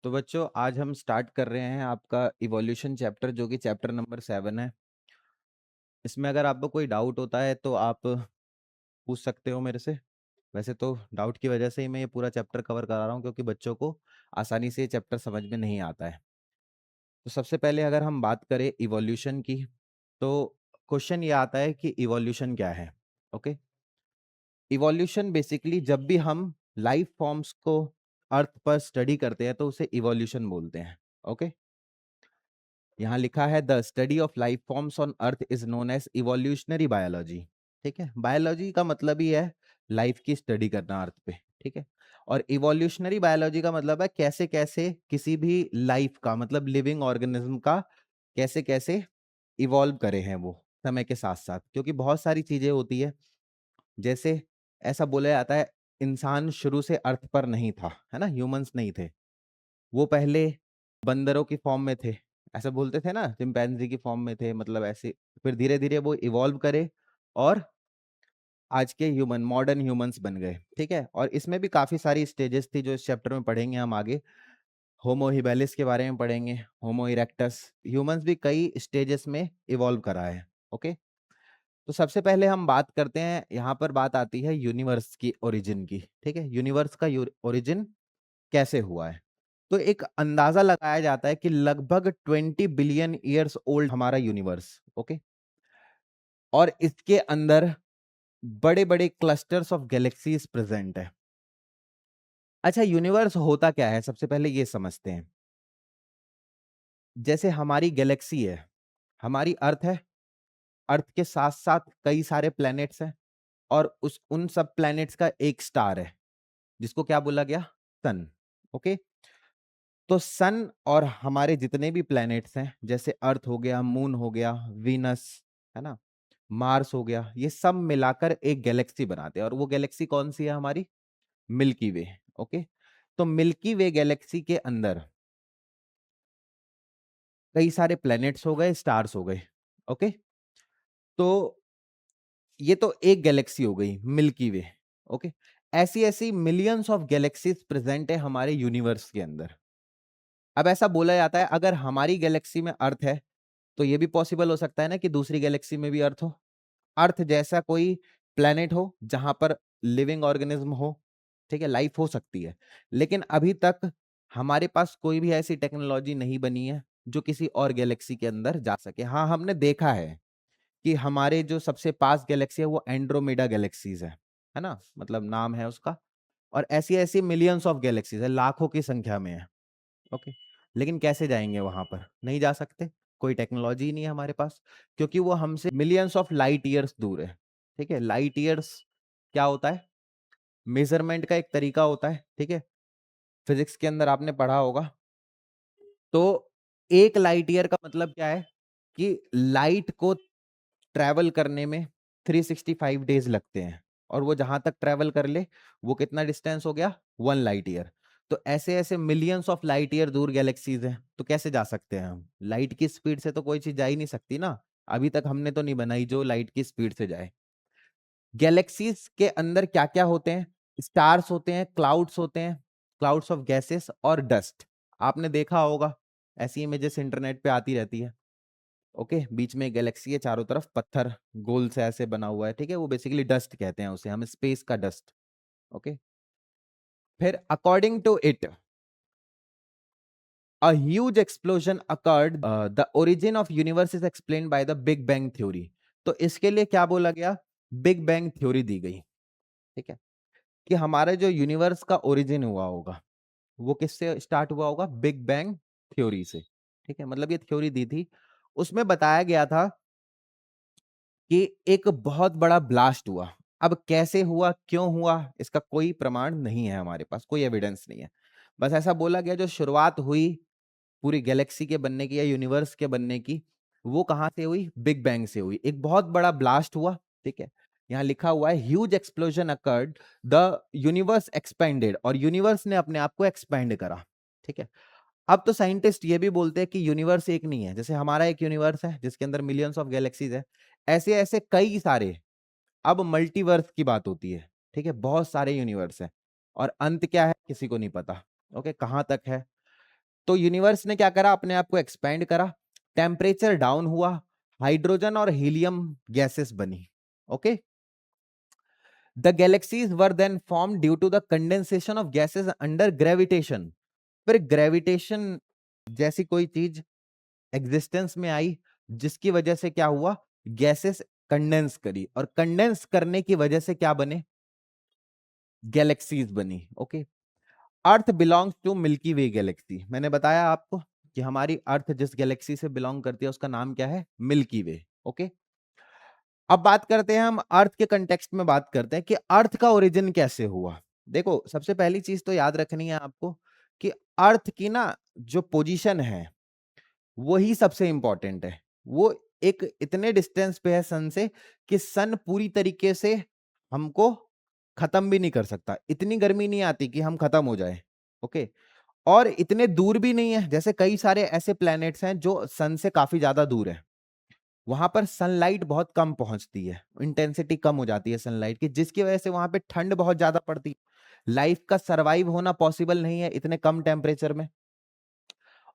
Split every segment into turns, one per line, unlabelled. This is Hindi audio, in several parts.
तो बच्चों आज हम स्टार्ट कर रहे हैं आपका इवोल्यूशन चैप्टर जो कि चैप्टर नंबर 7 है। इसमें अगर आपको कोई डाउट होता है तो आप पूछ सकते हो मेरे से। वैसे तो डाउट की वजह से ही मैं ये पूरा चैप्टर कवर करा रहा हूँ क्योंकि बच्चों को आसानी से ये चैप्टर समझ में नहीं आता है। तो सबसे पहले अगर हम बात करें इवोल्यूशन की तो क्वेश्चन ये आता है कि इवोल्यूशन क्या है। ओके, इवोल्यूशन बेसिकली जब भी हम लाइफ फॉर्म्स को अर्थ पर स्टडी करते हैं तो उसे इवोल्यूशन बोलते हैं। ओके, यहाँ लिखा है the study of life forms on earth is known as evolutionary biology. ठीक है, बायोलॉजी का मतलब ही है लाइफ की स्टडी करना अर्थ पे। ठीक है, और इवोल्यूशनरी बायोलॉजी का मतलब है कैसे कैसे किसी भी लाइफ का मतलब लिविंग ऑर्गेनिज्म का कैसे कैसे इवॉल्व करे हैं वो समय के साथ साथ, क्योंकि बहुत सारी चीजें होती है। जैसे ऐसा बोला जाता है इंसान शुरू से अर्थ पर नहीं था, है ना, ह्यूमंस नहीं थे, वो पहले बंदरों की फॉर्म में थे, ऐसा बोलते थे ना, चिंपैंजी की फॉर्म में थे, मतलब ऐसे फिर धीरे धीरे वो इवॉल्व करे और आज के ह्यूमन मॉडर्न ह्यूमंस बन गए। ठीक है, और इसमें भी काफी सारी स्टेजेस थी जो इस चैप्टर में पढ़ेंगे हम आगे। होमो हिबेलिस के बारे में पढ़ेंगे, होमो इरेक्टस, ह्यूमंस भी कई स्टेजेस में इवॉल्व करा है। ओके, तो सबसे पहले हम बात करते हैं, यहाँ पर बात आती है यूनिवर्स की ओरिजिन की। ठीक है, यूनिवर्स का ओरिजिन कैसे हुआ है। तो एक अंदाजा लगाया जाता है कि लगभग 20 बिलियन ईयर्स ओल्ड हमारा यूनिवर्स। ओके, और इसके अंदर बड़े बड़े क्लस्टर्स ऑफ गैलेक्सीज प्रेजेंट है। अच्छा, यूनिवर्स होता क्या है सबसे पहले ये समझते हैं। जैसे हमारी गैलेक्सी है, हमारी अर्थ है, अर्थ के साथ साथ कई सारे प्लैनेट्स हैं और उस उन सब प्लैनेट्स का एक स्टार है जिसको क्या बोला गया, सन। ओके, तो सन और हमारे जितने भी प्लैनेट्स हैं जैसे अर्थ हो गया, मून हो गया, वीनस, है ना, मार्स हो गया, ये सब मिलाकर एक गैलेक्सी बनाते हैं और वो गैलेक्सी कौन सी है हमारी, मिल्की वे। ओके, तो मिल्की वे गैलेक्सी के अंदर कई सारे प्लैनेट्स हो गए, स्टार्स हो गए। ओके, तो ये तो एक गैलेक्सी हो गई मिल्की वे। ओके, ऐसी ऐसी मिलियंस ऑफ गैलेक्सीज प्रेजेंट है हमारे यूनिवर्स के अंदर। अब ऐसा बोला जाता है अगर हमारी गैलेक्सी में अर्थ है तो ये भी पॉसिबल हो सकता है ना कि दूसरी गैलेक्सी में भी अर्थ हो, अर्थ जैसा कोई प्लेनेट हो जहां पर लिविंग ऑर्गेनिज्म हो। ठीक है, लाइफ हो सकती है, लेकिन अभी तक हमारे पास कोई भी ऐसी टेक्नोलॉजी नहीं बनी है जो किसी और गैलेक्सी के अंदर जा सके। हाँ, हमने देखा है कि हमारे जो सबसे पास गैलेक्सी है वो एंड्रोमेडा गैलेक्सीज है ना, मतलब नाम है उसका, और ऐसी ऐसी मिलियंस ऑफ गैलेक्सीज है, लाखों की संख्या में है। ओके, लेकिन कैसे जाएंगे वहां पर, नहीं जा सकते, कोई टेक्नोलॉजी नहीं है हमारे पास, क्योंकि वो हमसे मिलियंस ऑफ लाइट ईयर्स दूर है। ठीक है, लाइट ईयर्स क्या होता है, मेजरमेंट का एक तरीका होता है। ठीक है, फिजिक्स के अंदर आपने पढ़ा होगा। तो एक लाइट ईयर का मतलब क्या है कि लाइट को ट्रैवल करने में 365 डेज लगते हैं, और वो जहां तक ट्रैवल कर ले वो कितना डिस्टेंस हो गया, 1 लाइट ईयर। तो ऐसे ऐसे मिलियंस ऑफ लाइट ईयर दूर गैलेक्सीज हैं, तो कैसे जा सकते हैं हम, लाइट की स्पीड से तो कोई चीज जा ही नहीं सकती ना, अभी तक हमने तो नहीं बनाई जो लाइट की स्पीड से जाए। गैलेक्सीज के अंदर क्या क्या होते हैं, स्टार्स होते हैं, क्लाउड्स होते हैं, क्लाउड्स ऑफ गैसेस और डस्ट। आपने देखा होगा, ऐसी इमेजेस इंटरनेट पे आती रहती है। ओके, बीच में गैलेक्सी है, चारों तरफ पत्थर गोल से ऐसे बना हुआ है। ठीक है, वो बेसिकली डस्ट कहते हैं उसे, हम स्पेस का डस्ट। ओके, फिर according to it a huge explosion occurred, the origin of universe is explained by the big bang theory। तो इसके लिए क्या बोला गया, बिग बैंग थ्योरी दी गई। ठीक है, कि हमारे जो यूनिवर्स का ओरिजिन हुआ होगा वो किससे स्टार्ट हुआ होगा, बिग बैंग थ्योरी से। ठीक है, मतलब ये थ्योरी दी थी, उसमें बताया गया था कि एक बहुत बड़ा ब्लास्ट हुआ। अब कैसे हुआ, क्यों हुआ, इसका कोई प्रमाण नहीं है हमारे पास, कोई एविडेंस नहीं है। बस ऐसा बोला गया जो शुरुआत हुई पूरी गैलेक्सी के बनने की या यूनिवर्स के बनने की, वो कहां से हुई, बिग बैंग से हुई, एक बहुत बड़ा ब्लास्ट हुआ। ठीक है, यहां लिखा हुआ है huge explosion occurred, the universe expanded, और यूनिवर्स ने अपने आप को एक्सपेंड करा। ठीक है, अब तो साइंटिस्ट ये भी बोलते हैं कि यूनिवर्स एक नहीं है, जैसे हमारा एक यूनिवर्स है जिसके अंदर मिलियंस ऑफ गैलेक्सीज है, ऐसे ऐसे कई सारे, अब मल्टीवर्स की बात होती है। ठीक है, बहुत सारे यूनिवर्स हैं और अंत क्या है किसी को नहीं पता। ओके, कहां तक है, तो यूनिवर्स ने क्या करा, अपने आप को एक्सपेंड करा, टेम्परेचर डाउन हुआ, हाइड्रोजन और हीलियम गैसेस बनी। Okay, the galaxies were then form due to the condensation of gases under gravitation. फिर ग्रेविटेशन जैसी कोई चीज एग्जिस्टेंस में आई, जिसकी वजह से क्या हुआ, गैसेस कंडेंस करी, और कंडेंस करने की वजह से क्या बने, गैलेक्सीज बनी। Okay, earth belongs to Milky Way galaxy. मैंने बताया आपको कि हमारी अर्थ जिस गैलेक्सी से बिलोंग करती है उसका नाम क्या है, मिल्की वे। ओके, अब बात करते हैं, हम अर्थ के कंटेक्स्ट में बात करते हैं कि अर्थ का ओरिजिन कैसे हुआ। देखो, सबसे पहली चीज तो याद रखनी है आपको कि अर्थ की ना जो पोजीशन है वही सबसे इंपॉर्टेंट है। वो एक इतने डिस्टेंस पे है सन से कि सन पूरी तरीके से हमको खत्म भी नहीं कर सकता, इतनी गर्मी नहीं आती कि हम खत्म हो जाए। ओके, और इतने दूर भी नहीं है, जैसे कई सारे ऐसे प्लैनेट्स हैं जो सन से काफी ज्यादा दूर है, वहां पर सनलाइट बहुत कम पहुंचती है, इंटेंसिटी कम हो जाती है सनलाइट की, जिसकी वजह से वहां पे ठंड बहुत ज्यादा पड़ती है, लाइफ का सरवाइव होना पॉसिबल नहीं है इतने कम टेम्परेचर में।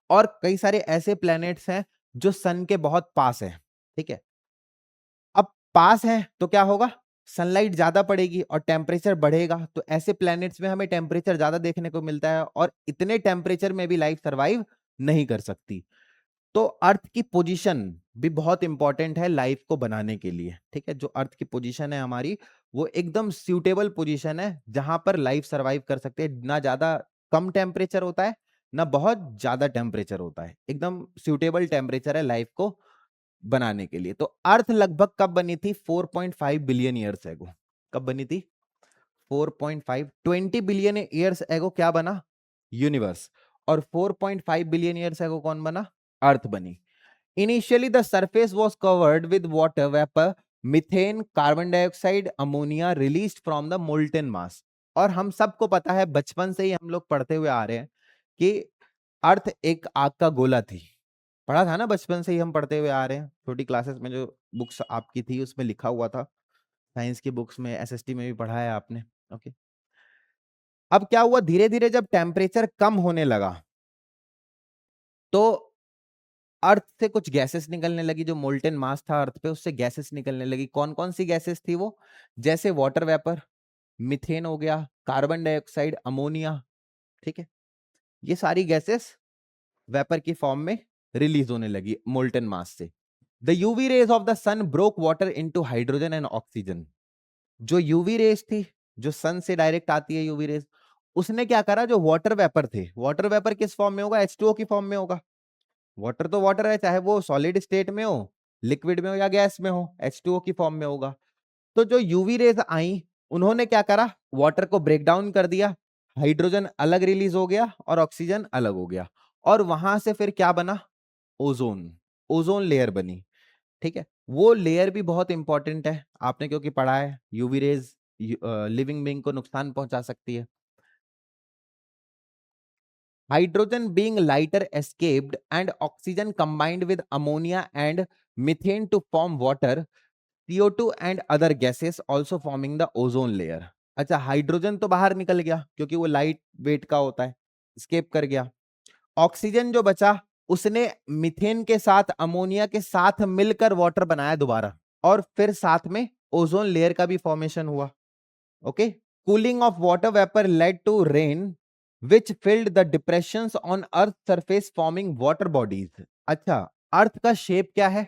और कई सारे ऐसे प्लैनेट्स हैं जो सन के बहुत पास है। ठीक है, अब पास है तो क्या होगा, सनलाइट ज्यादा पड़ेगी और टेम्परेचर बढ़ेगा, तो ऐसे प्लैनेट्स में हमें टेम्परेचर ज्यादा देखने को मिलता है, और इतने टेम्परेचर में भी लाइफ सरवाइव नहीं कर सकती। तो अर्थ की पोजीशन भी बहुत इंपॉर्टेंट है लाइफ को बनाने के लिए। ठीक है, जो अर्थ की पोजीशन है हमारी, वो एकदम सूटेबल पोजीशन है जहां पर लाइफ सरवाइव कर सकते हैं। ना ज्यादा कम टेम्परेचर होता है, ना बहुत ज्यादा टेम्परेचर होता है, एकदम सूटेबल टेम्परेचर है लाइफ को बनाने के लिए। तो अर्थ लगभग कब बनी थी, 4.5 बिलियन ईयर्स एगो। कब बनी थी, 4.5, 20 बिलियन ईयर्स एगो क्या बना, यूनिवर्स। और 4.5 बिलियन ईयर्स एगो कौन बना, अर्थ बनी। Initially, the surface was covered with water vapor, methane, carbon dioxide, ammonia released from the molten mass. और हम सबको पता है, बचपन से ही हम लोग पढ़ते हुए आ रहे हैं कि अर्थ एक आग का गोला थी। पढ़ा था ना, बचपन से ही हम पढ़ते हुए आ रहे हैं, छोटी क्लासेस में जो बुक्स आपकी थी उसमें लिखा हुआ था, साइंस की बुक्स में, एसएसटी में भी पढ़ा है आपने। ओके, अब क्या हुआ, धीरे धीरे जब टेम्परेचर कम होने लगा तो अर्थ से कुछ गैसेस निकलने लगी, जो मोल्टेन मास था अर्थ पे उससे गैसेस निकलने लगी। कौन कौन सी गैसेस थी वो, जैसे वाटर वेपर, मीथेन हो गया, कार्बन डाइऑक्साइड, अमोनिया। ठीक है, ये सारी गैसेस वेपर की फॉर्म में रिलीज होने लगी मोल्टेन मास से। The UV rays of the sun broke water into hydrogen and oxygen. जो यूवी रेज थी, जो सन से डायरेक्ट आती है यूवी रेज, उसने क्या करा, जो वाटर वेपर थे, वाटर वेपर किस फॉर्म में होगा, H2O की फॉर्म में होगा। वाटर तो वाटर है, चाहे वो सॉलिड स्टेट में हो, लिक्विड में हो या गैस में हो, H2O की फॉर्म में होगा। तो जो यूवी रेज आई, उन्होंने क्या करा, वाटर को ब्रेक डाउन कर दिया, हाइड्रोजन अलग रिलीज हो गया और ऑक्सीजन अलग हो गया, और वहां से फिर क्या बना, ओजोन। ओजोन लेयर बनी। ठीक है, वो लेयर भी बहुत इंपॉर्टेंट है, आपने क्योंकि पढ़ा है यूवी रेज लिविंग बीइंग को नुकसान पहुंचा सकती है। Hydrogen being lighter escaped and oxygen combined with ammonia and methane to form water, CO2 and other gases also forming the ozone layer. अच्छा, हाइड्रोजन तो बाहर निकल गया क्योंकि वो लाइट वेट का होता है, स्केप कर गया। ऑक्सीजन जो बचा, उसने मिथेन के साथ, अमोनिया के साथ मिलकर वाटर बनाया दोबारा, और फिर साथ में ओजोन लेयर का भी फॉर्मेशन हुआ। Okay, cooling of water vapor led to rain which filled the depressions on earth surface forming water bodies. अच्छा, अर्थ का शेप क्या है,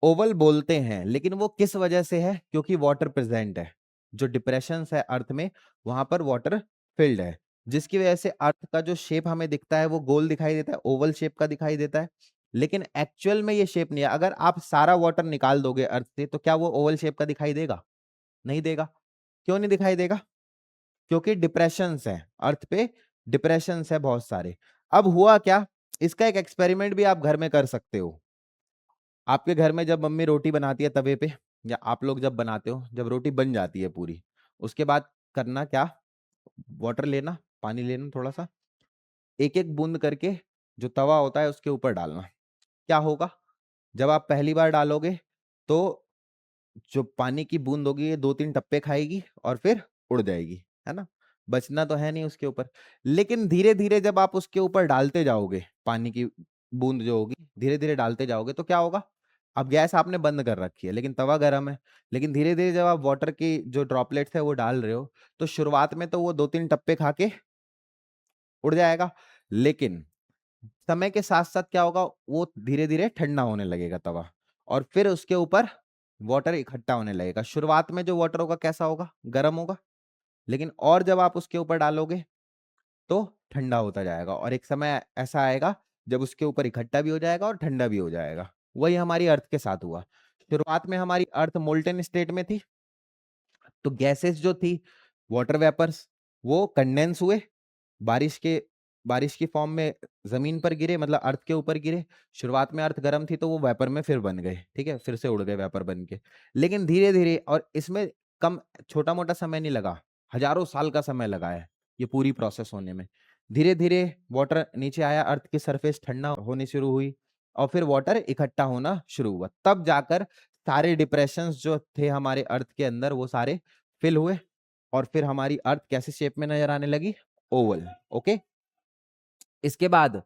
ओवल बोलते हैं, लेकिन वो किस वजह से है, क्योंकि वाटर प्रेजेंट है। जो डिप्रेशंस है अर्थ में, वहां पर वाटर फिल्ड है, जिसकी वजह से अर्थ का जो शेप हमें दिखता है वो गोल दिखाई देता है, ओवल शेप का दिखाई देता है। लेकिन एक्चुअल में ये शेप नहीं है। अगर आप सारा वाटर निकाल दोगे अर्थ से, तो क्या वो ओवल शेप का दिखाई देगा, नहीं देगा। क्यों नहीं दिखाई देगा, क्योंकि डिप्रेशंस है अर्थ पे, डिप्रेशंस है बहुत सारे। अब हुआ क्या, इसका एक एक्सपेरिमेंट भी आप घर में कर सकते हो। आपके घर में जब मम्मी रोटी बनाती है तवे पे, या आप लोग जब बनाते हो, जब रोटी बन जाती है पूरी, उसके बाद करना क्या, वाटर लेना, पानी लेना थोड़ा सा, एक एक बूंद करके जो तवा होता है उसके ऊपर डालना। क्या होगा, जब आप पहली बार डालोगे तो जो पानी की बूंद होगी ये 2-3 टप्पे खाएगी और फिर उड़ जाएगी, है ना। बचना तो है नहीं उसके ऊपर। लेकिन धीरे धीरे जब आप उसके ऊपर डालते जाओगे, पानी की बूंद जो होगी धीरे धीरे डालते जाओगे तो क्या होगा, अब गैस आपने बंद कर रखी है लेकिन तवा गर्म है, लेकिन धीरे धीरे जब आप वाटर की जो ड्रॉपलेट्स है वो डाल रहे हो, तो शुरुआत में तो वो 2-3 टप्पे खा के उड़ जाएगा, लेकिन समय के साथ साथ क्या होगा, वो धीरे धीरे ठंडा होने लगेगा तवा, और फिर उसके ऊपर वाटर इकट्ठा होने लगेगा। शुरुआत में जो वाटर होगा कैसा होगा, गर्म होगा, लेकिन और जब आप उसके ऊपर डालोगे तो ठंडा होता जाएगा, और एक समय ऐसा आएगा जब उसके ऊपर इकट्ठा भी हो जाएगा और ठंडा भी हो जाएगा। वही हमारी अर्थ के साथ हुआ। शुरुआत में हमारी अर्थ मोल्टेन स्टेट में थी, तो गैसेस जो थी, वाटर वेपर्स, वो कंडेंस हुए, बारिश के बारिश की फॉर्म में जमीन पर गिरे, मतलब अर्थ के ऊपर गिरे। शुरुआत में अर्थ गर्म थी तो वो वेपर में फिर बन गए, ठीक है, फिर से उड़ गए वेपर बन के। लेकिन धीरे धीरे, और इसमें कम छोटा मोटा समय नहीं लगा, हजारों साल का समय लगा है ये पूरी प्रोसेस होने में। धीरे धीरे वाटर नीचे आया, अर्थ की सरफेस ठंडा होनी शुरू हुई, और फिर वाटर इकट्ठा होना शुरू हुआ, तब जाकर सारे डिप्रेशंस जो थे हमारे अर्थ के अंदर वो सारे फिल हुए, और फिर हमारी अर्थ कैसे शेप में नजर आने लगी, ओवल। ओके, इसके बाद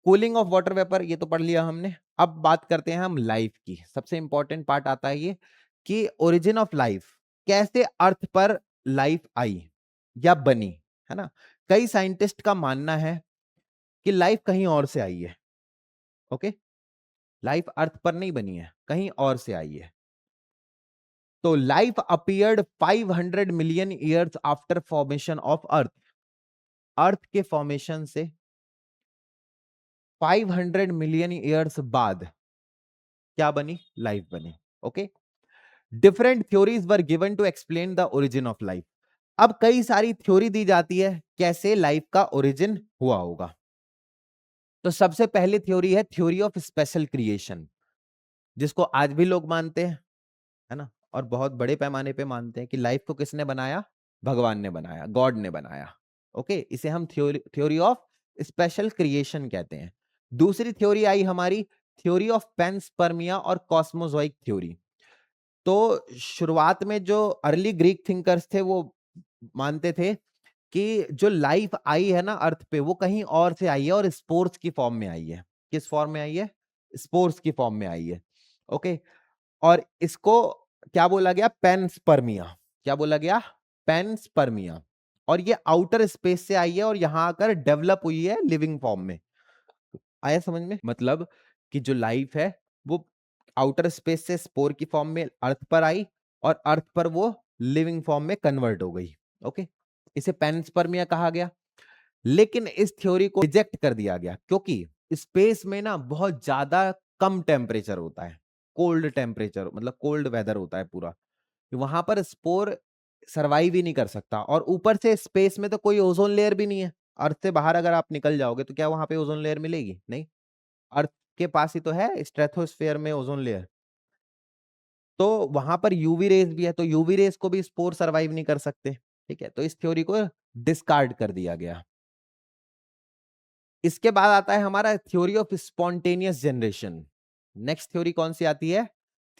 कूलिंग ऑफ वाटर वेपर, ये तो पढ़ लिया हमने। अब बात करते हैं हम लाइफ की। सबसे इंपॉर्टेंट पार्ट आता है ये कि ओरिजिन ऑफ लाइफ, कैसे अर्थ पर लाइफ आई या बनी, है ना। कई साइंटिस्ट का मानना है कि लाइफ कहीं और से आई है। ओके, लाइफ अर्थ पर नहीं बनी है, कहीं और से आई है। तो life appeared 500 million years after formation of earth. Earth के फॉर्मेशन से 500 मिलियन ईयर्स बाद क्या बनी, लाइफ बनी। Okay, different theories were given to explain the origin of life. अब कई सारी थ्योरी दी जाती है कैसे लाइफ का ओरिजिन हुआ होगा। तो सबसे पहली थ्योरी है थ्योरी ऑफ स्पेशल क्रिएशन, जिसको आज भी लोग मानते हैं, है ना, और बहुत बड़े पैमाने पे मानते हैं कि लाइफ को किसने बनाया, भगवान ने बनाया, गॉड ने बनाया। ओके, इसे हम theory theory of special creation कहते हैं। दूसरी थ्योरी आई हमारी थ्योरी ऑफ पेंसपर्मिया और कॉस्मोजोइक थ्योरी। तो शुरुआत में जो अर्ली ग्रीक थिंकर्स थे वो मानते थे कि जो लाइफ आई है ना अर्थ पे, वो कहीं और से आई है और स्पोर्स की फॉर्म में आई है। किस फॉर्म में आई है, स्पोर्स की फॉर्म में आई है। ओके, और इसको क्या बोला गया, पेंसपर्मिया। क्या बोला गया, पेंसपर्मिया। और ये आउटर स्पेस से आई है और यहां आकर डेवलप हुई है लिविंग फॉर्म में। आया समझ में, मतलब कि जो लाइफ है वो आउटर स्पेस से स्पोर की फॉर्म में अर्थ पर आई, और अर्थ पर वो लिविंग फॉर्म में कन्वर्ट हो गई। ओके, इसे पेंसपर्मिया कहा गया। लेकिन इस थ्योरी को रिजेक्ट कर दिया गया, क्योंकि स्पेस में ना बहुत ज्यादा कम टेम्परेचर होता है, कोल्ड टेम्परेचर, मतलब कोल्ड वेदर होता है पूरा, वहां पर स्पोर सरवाइव ही नहीं कर सकता। और ऊपर से स्पेस में तो कोई ओजोन लेयर भी नहीं है। अर्थ से बाहर अगर आप निकल जाओगे तो क्या वहां पे ओजोन लेयर मिलेगी, नहीं। अर्थ के पास ही तो है स्ट्रेटोस्फेयर में ओजोन लेयर, तो वहां पर यूवी रेज भी है, तो यूवी रेज को भी स्पोर सरवाइव नहीं कर सकते। ठीक है, तो इस थ्योरी को डिस्कार्ड कर दिया गया। इसके बाद आता है हमारा theory of spontaneous generation. Next theory कौन सी आती है,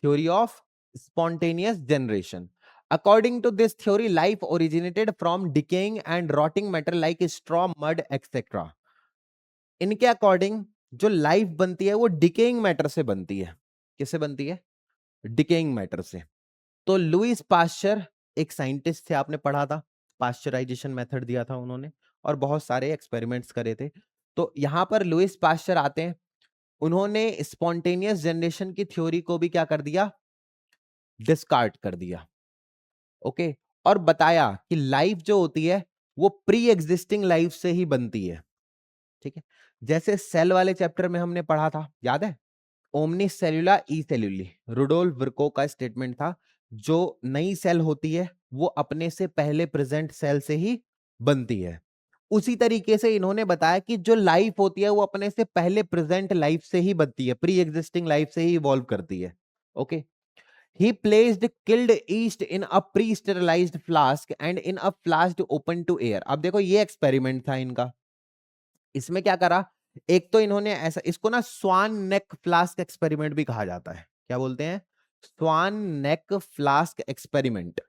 theory of spontaneous generation. According to this theory life originated from decaying and rotting matter like straw, mud etcetera. इनके अकॉर्डिंग जो लाइफ बनती है वो डिकेइंग मैटर से बनती है। किससे बनती है, डिकेइंग मैटर से। तो लुईस पाश्चर एक साइंटिस्ट थे, आपने पढ़ा था, पाश्चराइजेशन मेथड दिया था उन्होंने, और बहुत सारे एक्सपेरिमेंट्स करे थे। तो यहां पर लुईस पाश्चर आते हैं, उन्होंने स्पॉन्टेनियस जनरेशन की थ्योरी को भी क्या कर दिया, डिस्कार्ड कर दिया। ओके, और बताया कि लाइफ जो होती है वो प्री एग्जिस्टिंग लाइफ से ही बनती है। ठीक है, जैसे सेल वाले चैप्टर में हमने पढ़ा था, याद है, ओमनी सेल्यूला ई सेल्यूली, रुडोल्फ विर्को का स्टेटमेंट था, जो नई सेल होती है वो अपने से पहले प्रेजेंट सेल से ही बनती है। उसी तरीके से इन्होंने बताया कि जो लाइफ होती है वो अपने से पहले प्रेजेंट लाइफ से ही बनती है, प्री एग्जिस्टिंग लाइफ से ही इवॉल्व करती है। Okay, he placed killed yeast in a pre-sterilized flask and in a flask open to air। अब देखो ये एक्सपेरिमेंट था इनका। इसमें क्या करा, एक तो इन्होंने ऐसा, इसको ना स्वान नेक फ्लास्क एक्सपेरिमेंट भी कहा जाता है। क्या बोलते हैं, स्वान नेक फ्लास्क एक्सपेरिमेंट।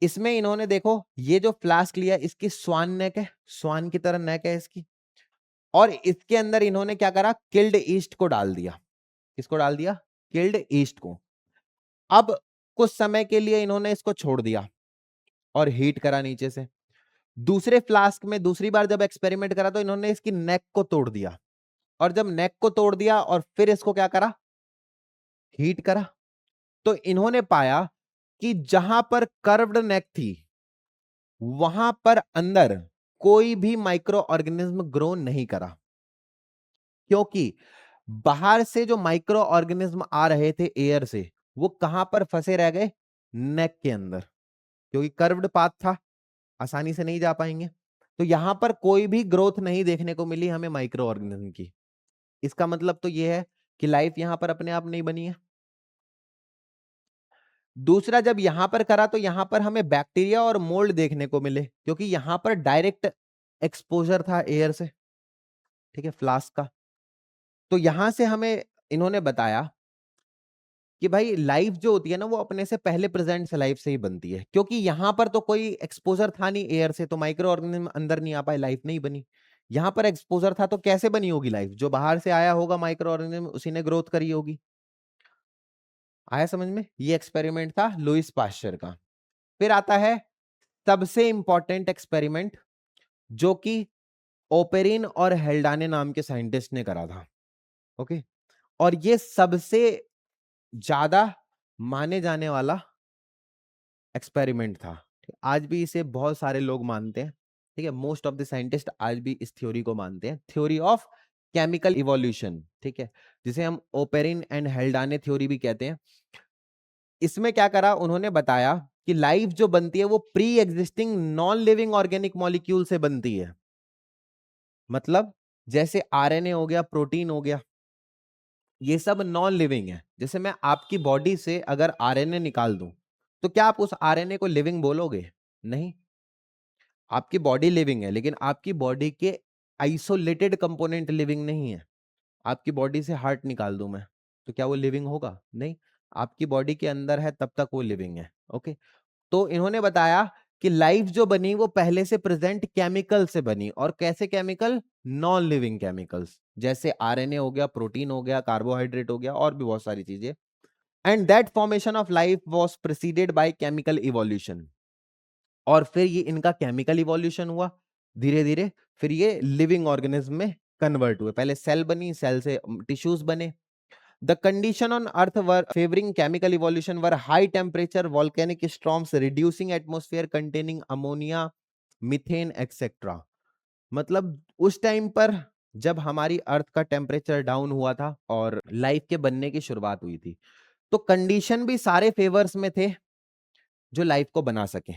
इसमें इन्होंने देखो ये जो फ्लास्क लिया इसकी स्वान नेक है, स्वान की तरह नेक है इसकी, और इसके अंदर इन्होंने क्या करा, किल्ड ईस्ट को डाल दिया। किसको डाल दिया? किल्ड ईस्ट को। अब कुछ समय के लिए इन्होंने इसको छोड़ दिया और हीट करा नीचे से। दूसरे फ्लास्क में दूसरी बार जब एक्सपेरिमेंट करा तो इन्होंने इसकी नेक को तोड़ दिया, और जब नेक को तोड़ दिया और फिर इसको क्या करा, हीट करा, तो इन्होंने पाया कि जहां पर कर्व्ड नेक थी वहां पर अंदर कोई भी माइक्रो ऑर्गेनिज्म ग्रो नहीं करा, क्योंकि बाहर से जो माइक्रो ऑर्गेनिज्म आ रहे थे एयर से, वो कहां पर फंसे रह गए, नेक के अंदर, क्योंकि कर्व्ड पाथ था, आसानी से नहीं जा पाएंगे। तो यहां पर कोई भी ग्रोथ नहीं देखने को मिली हमें माइक्रो ऑर्गेनिज्म की। इसका मतलब तो यह है कि लाइफ यहां पर अपने आप नहीं बनी है। दूसरा, जब यहां पर करा तो यहां पर हमें बैक्टीरिया और मोल्ड देखने को मिले, क्योंकि यहां पर डायरेक्ट एक्सपोजर था एयर से, ठीक है, फ्लास्क का। तो यहां से हमें इन्होंने बताया कि भाई लाइफ जो होती है ना वो अपने से पहले प्रेजेंट से लाइफ से ही बनती है, क्योंकि यहां पर तो कोई एक्सपोजर था नहीं एयर से, तो माइक्रो ऑर्गेनिज्म अंदर नहीं आ पाए, लाइफ नहीं बनी। यहां पर एक्सपोजर था तो कैसे बनी होगी लाइफ, जो बाहर से आया होगा माइक्रो ऑर्गेनिज्म उसी ने ग्रोथ करी होगी। आया समझ में? ये एक्सपेरिमेंट था लुईस पाश्चर का। फिर आता है सबसे इंपॉर्टेंट एक्सपेरिमेंट, जो कि ओपेरिन और हेल्डाने नाम के साइंटिस्ट ने करा था। ओके, और ये सबसे ज्यादा माने जाने वाला एक्सपेरिमेंट था। आज भी इसे बहुत सारे लोग मानते हैं, ठीक है, मोस्ट ऑफ द साइंटिस्ट आज भी इस थ्योरी को मानते हैं, थ्योरी ऑफ केमिकल इवोल्यूशन, ठीक है, जिसे हम ओपेरिन एंड हेल्डाने थ्योरी भी कहते हैं। इसमें क्या करा, उन्होंने बताया कि लाइफ जो बनती है वो pre existing non living organic molecule से बनती है। मतलब जैसे आरएनए हो गया, प्रोटीन हो गया, ये सब नॉन लिविंग है। जैसे मैं आपकी बॉडी से अगर आरएनए निकाल दूं, तो क्या आप उस आरएनए को लिविंग बोलोगे? नहीं। आपकी बॉडी लिविंग है, लेकिन आपकी बॉडी के आइसोलेटेड कंपोनेंट लिविंग नहीं है। आपकी बॉडी से हार्ट निकाल दूं मैं, तो क्या वो लिविंग होगा? नहीं। आपकी बॉडी के अंदर है तब तक वो लिविंग है। ओके, तो इन्होंने बताया कि लाइफ जो बनी वो पहले से प्रेजेंट केमिकल से बनी, और कैसे केमिकल? नॉन लिविंग केमिकल्स, जैसे आरएनए हो गया, प्रोटीन हो गया, कार्बोहाइड्रेट हो गया, और भी बहुत सारी चीजें। And that formation of life was preceded by chemical evolution. और फिर ये इनका केमिकल इवोल्यूशन हुआ धीरे धीरे, फिर ये लिविंग ऑर्गेनिज्म में कन्वर्ट हुए। पहले सेल बनी, सेल से टिश्यूज बने। The condition on Earth were favoring chemical evolution were high temperature, volcanic storms, reducing atmosphere containing ammonia, methane, etc. मतलब उस टाइम पर जब हमारी अर्थ का टेम्परेचर डाउन हुआ था और लाइफ के बनने की शुरुआत हुई थी, तो कंडीशन भी सारे फेवर्स में थे जो लाइफ को बना सके।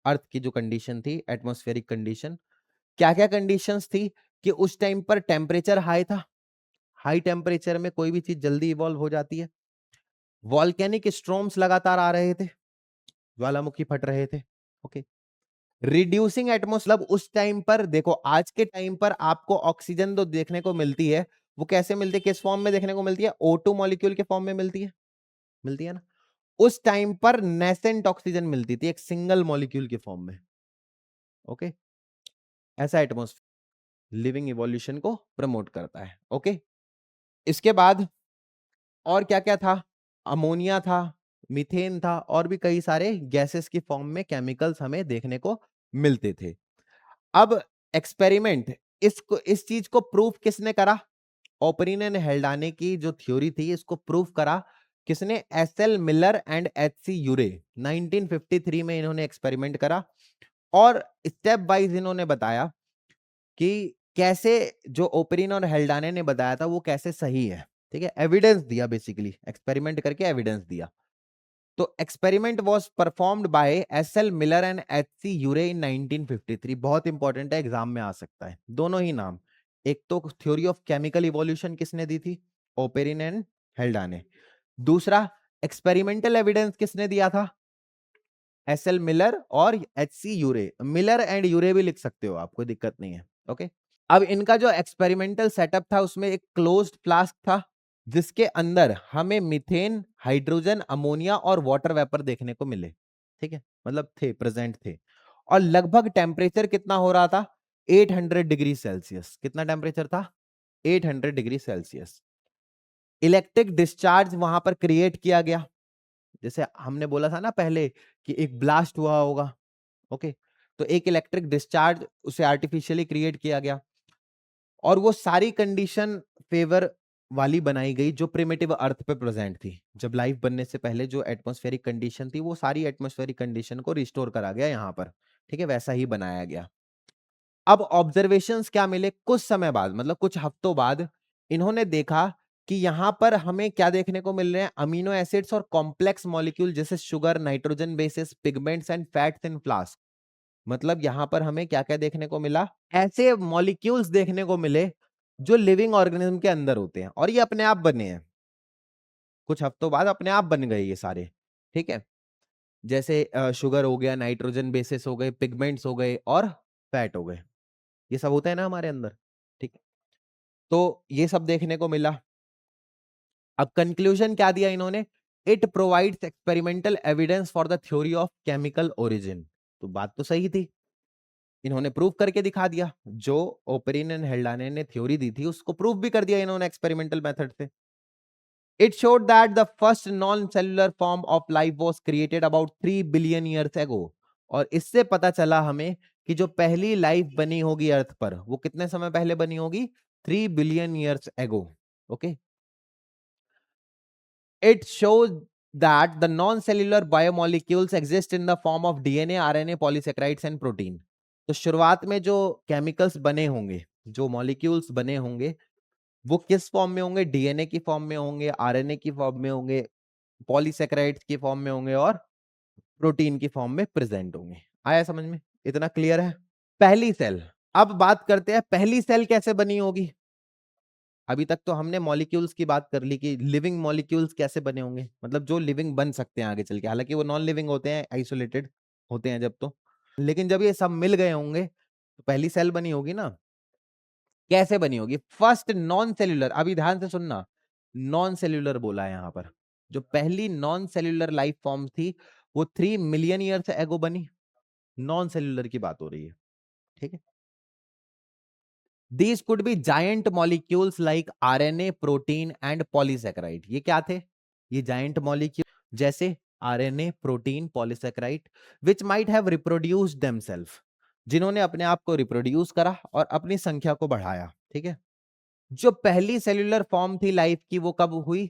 अर्थ की जो कंडीशन थी, एटमॉस्फेरिक कंडीशन, क्या क्या कंडीशंस थी कि उस टाइम पर टेम्परेचर हाई था, हाई टेम्परेचर में कोई भी चीज जल्दी इवॉल्व हो जाती है। वॉल्केनिक स्ट्रॉम्स लगातार आ रहे थे, ज्वालामुखी फट रहे थे। ओके, रिड्यूसिंग एटमॉस्फेयर, उस टाइम पर देखो, आज के टाइम पर आपको ऑक्सीजन तो देखने को मिलती है, वो कैसे मिलती है, किस फॉर्म में देखने को मिलती है? O2 मॉलिक्यूल के फॉर्म में मिलती है ना। उस टाइम पर नेसेंट ऑक्सीजन मिलती थी एक सिंगल मॉलिक्यूल के फॉर्म में। ओके, ऐसा एटमॉस्फेयर लिविंग इवोल्यूशन को प्रमोट करता है। ओके, इसके बाद और क्या क्या था? अमोनिया था, मीथेन था, और भी कई सारे गैसेस की फॉर्म में केमिकल्स हमें देखने को मिलते थे। अब एक्सपेरिमेंट, इस चीज को प्रूफ किसने करा? ओपरिन एंड हेल्डाने की जो थ्योरी थी इसको प्रूफ करा किसने? एसएल मिलर एंड एचसी यूरे। 1953 में इन्होंने एक्सपेरिमेंट करा, और स्टेप वाइज इन्होंने बताया कि कैसे जो ओपरिन और हेल्डाने ने बताया था वो कैसे सही है। ठीक है, एविडेंस दिया, बेसिकली एक्सपेरिमेंट करके एविडेंस दिया। तो experiment was performed by S L Miller and H C Urey in 1953। बहुत इंपॉर्टेंट है, एग्जाम में आ सकता है दोनों ही नाम। एक तो थ्योरी ऑफ केमिकल इवोल्यूशन किसने दी थी? Oparin and Haldane. दूसरा, एक्सपेरिमेंटल एविडेंस किसने दिया था? एसएल मिलर और H C Urey. Miller and Urey भी लिख सकते हो आप, कोई दिक्कत नहीं है। ओके, अब इनका जो एक्सपेरिमेंटल सेटअप था उसमें एक क्लोज्ड फ्लास्क था, जिसके अंदर हमें मीथेन, हाइड्रोजन, अमोनिया और वाटर वेपर देखने को मिले। ठीक है, मतलब थे, प्रेजेंट थे। और लगभग टेम्परेचर कितना हो रहा था, 800 डिग्री सेल्सियस। कितना टेम्परेचर था, 800 डिग्री सेल्सियस। इलेक्ट्रिक डिस्चार्ज वहां पर क्रिएट किया गया, जैसे हमने बोला था ना पहले कि एक ब्लास्ट हुआ होगा। ओके, तो एक इलेक्ट्रिक डिस्चार्ज उसे आर्टिफिशियली क्रिएट किया गया, और वो सारी कंडीशन फेवर वाली बनाई गई जो प्रिमिटिव अर्थ पे प्रेजेंट थी। जब लाइफ बनने से पहले जो एटमॉस्फेरिक कंडीशन थी, वो सारी एटमॉस्फेरिक कंडीशन को रिस्टोर करा गया यहाँ पर, ठीक है, वैसा ही बनाया गया। अब ऑब्जर्वेशंस क्या मिले कुछ समय बाद, मतलब कुछ हफ्तों बाद, इन्होंने देखा कि यहां पर हमें क्या देखने को मिल रहे हैं, अमीनो एसिड्स और कॉम्प्लेक्स मॉलिक्यूल जैसे sugar, nitrogen bases, pigments and fats in flask. मतलब यहां पर हमें क्या क्या देखने को मिला, ऐसे मॉलिक्यूल्स देखने को मिले जो लिविंग ऑर्गेनिज्म के अंदर होते हैं, और ये अपने आप बने हैं, कुछ हफ्तों बाद अपने आप बन गए ये सारे, ठीक है। जैसे शुगर हो गया, नाइट्रोजन बेसिस हो गए, पिगमेंट्स हो गए और फैट हो गए, ये सब होता है ना हमारे अंदर, ठीक है। तो ये सब देखने को मिला। अब कंक्लूजन क्या दिया इन्होंने, it provides experimental evidence for the theory of chemical origin. तो बात तो सही थी, इन्होंने प्रूव करके दिखा दिया, जो ओपेरिन एंड हेल्डाने ने थ्योरी दी थी उसको प्रूव भी कर दिया इन्होंने एक्सपेरिमेंटल मेथड से। It showed that the first non cellular form of life was created about 3 billion years ago. और इससे पता चला हमें कि जो पहली लाइफ बनी होगी अर्थ पर, वो कितने समय पहले बनी होगी, 3 billion years ago. Okay, it shows that the non-cellular biomolecules exist in the form of DNA, RNA, polysaccharides and protein। तो शुरुआत में जो केमिकल्स बने होंगे, जो मॉलिक्यूल्स बने होंगे, वो किस फॉर्म में होंगे, डीएनए की फॉर्म में होंगे, आरएनए की फॉर्म में होंगे, पॉलीसैकेराइड्स की फॉर्म में होंगे और प्रोटीन की फॉर्म में प्रेजेंट होंगे। आया समझ में, इतना क्लियर है। पहली सेल, अब बात करते हैं पहली सेल कैसे बनी होगी। अभी तक तो हमने मॉलिक्यूल्स की बात कर ली कि लिविंग मॉलिक्यूल्स कैसे बने होंगे, मतलब जो लिविंग बन सकते हैं आगे चल के, हालांकि वो नॉन लिविंग होते हैं, आइसोलेटेड होते हैं जब, तो लेकिन जब ये सब मिल गए होंगे तो पहली सेल बनी होगी ना। कैसे बनी होगी, फर्स्ट नॉन सेल्यूलर, अभी ध्यान से सुनना, नॉन सेल्यूलर बोला है यहां पर। जो पहली नॉन सेल्यूलर लाइफ फॉर्म थी वो 3 मिलियन ईयर से एगो बनी, नॉन सेल्यूलर की बात हो रही है, ठीक है। These could be giant molecules like RNA, protein and polysaccharide। ये क्या थे, ये giant molecule जैसे RNA, protein, polysaccharide, which might have reproduced themselves, जिन्होंने अपने आप को रिप्रोड्यूस करा और अपनी संख्या को बढ़ाया, ठीक है। जो पहली सेल्यूलर फॉर्म थी लाइफ की वो कब हुई,